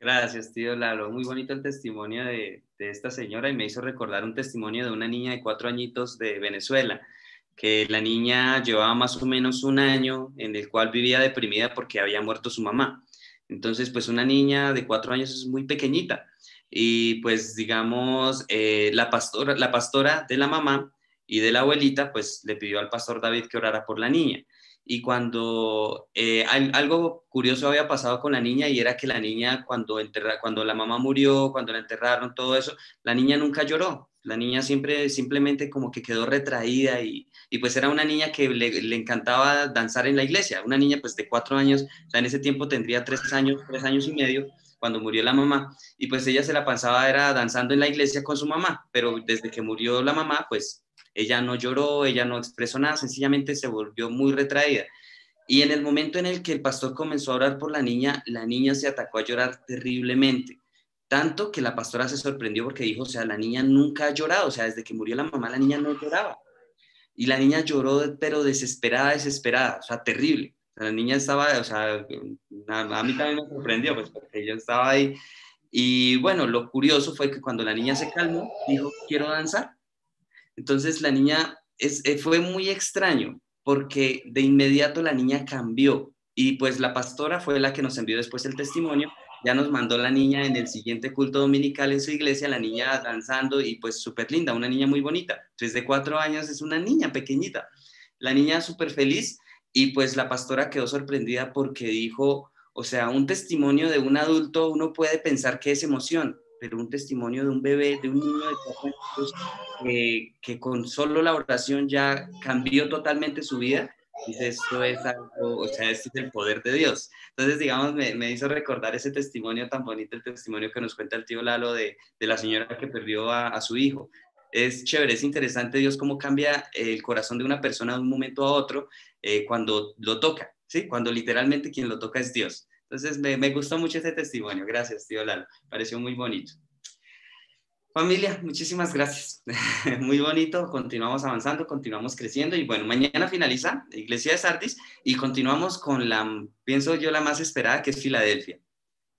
Gracias, tío Lalo. Muy bonito el testimonio de esta señora, y me hizo recordar un testimonio de una niña de 4 añitos de Venezuela, que la niña llevaba más o menos un año en el cual vivía deprimida porque había muerto su mamá. Entonces, pues una niña de 4 años es muy pequeñita. Y pues, digamos, la pastora de la mamá y de la abuelita, pues le pidió al pastor David que orara por la niña. Y cuando algo curioso había pasado con la niña, y era que la niña cuando la mamá murió, cuando la enterraron, todo eso, la niña nunca lloró. La niña simplemente como que quedó retraída y pues era una niña que le encantaba danzar en la iglesia, una niña pues de 4 años, o sea, en ese tiempo tendría 3 años y medio cuando murió la mamá, y pues ella se la pasaba era danzando en la iglesia con su mamá, pero desde que murió la mamá, pues ella no lloró, ella no expresó nada, sencillamente se volvió muy retraída. Y en el momento en el que el pastor comenzó a orar por la niña se atacó a llorar terriblemente. Tanto que la pastora se sorprendió porque dijo, o sea, la niña nunca ha llorado, o sea, desde que murió la mamá, la niña no lloraba. Y la niña lloró, pero desesperada, o sea, terrible. O sea, la niña estaba, o sea, a mí también me sorprendió, pues, porque yo estaba ahí. Y bueno, lo curioso fue que cuando la niña se calmó, dijo, quiero danzar. Entonces la niña fue muy extraño porque de inmediato la niña cambió y pues la pastora fue la que nos envió después el testimonio, ya nos mandó la niña en el siguiente culto dominical en su iglesia, la niña danzando y pues súper linda, una niña muy bonita, desde 4 años es una niña pequeñita, la niña súper feliz y pues la pastora quedó sorprendida porque dijo, o sea, un testimonio de un adulto uno puede pensar que es emoción, pero un testimonio de un bebé, de un niño de 4 años, que con solo la oración ya cambió totalmente su vida, dice, esto es algo, o sea, esto es el poder de Dios. Entonces, digamos, me hizo recordar ese testimonio tan bonito, el testimonio que nos cuenta el tío Lalo de la señora que perdió a su hijo. Es chévere, es interesante Dios cómo cambia el corazón de una persona de un momento a otro cuando lo toca, ¿sí? Cuando literalmente quien lo toca es Dios. Entonces, me gustó mucho ese testimonio. Gracias, tío Lalo. Pareció muy bonito. Familia, muchísimas gracias. Muy bonito, continuamos avanzando, continuamos creciendo y bueno, mañana finaliza la Iglesia de Sardis y continuamos con pienso yo, la más esperada, que es Filadelfia.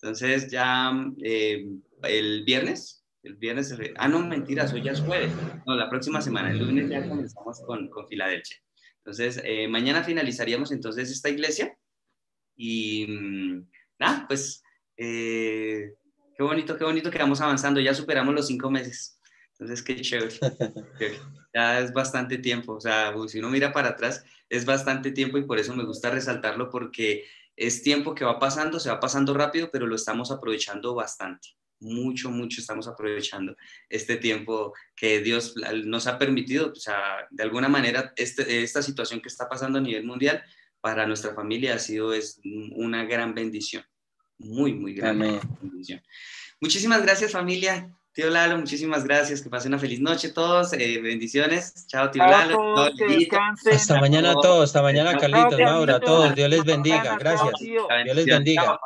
Entonces ya el viernes, no, mentiras, hoy ya es jueves. No, la próxima semana, el lunes ya comenzamos con Filadelfia. Entonces, mañana finalizaríamos entonces esta iglesia y nada, pues... qué bonito que vamos avanzando, ya superamos los 5 meses, entonces qué chévere, ya es bastante tiempo, o sea, si uno mira para atrás, es bastante tiempo y por eso me gusta resaltarlo porque es tiempo que va pasando, se va pasando rápido, pero lo estamos aprovechando bastante, mucho estamos aprovechando este tiempo que Dios nos ha permitido, o sea, de alguna manera esta situación que está pasando a nivel mundial, para nuestra familia es una gran bendición. Muy grande bendición. Muchísimas gracias, familia. Tío Lalo, muchísimas gracias. Que pasen una feliz noche todos. Bendiciones. Chao, tío Lalo. Todos, que descansen. Hasta mañana a todos. Hasta mañana, Carlitos, Maura, a todos. Dios les bendiga. Gracias. Dios les bendiga.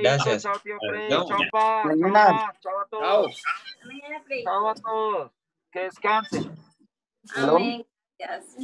Gracias. Chao, tío Fred. Chao, pa. Chao a todos. Chao a todos. Que descansen. Amén. Gracias.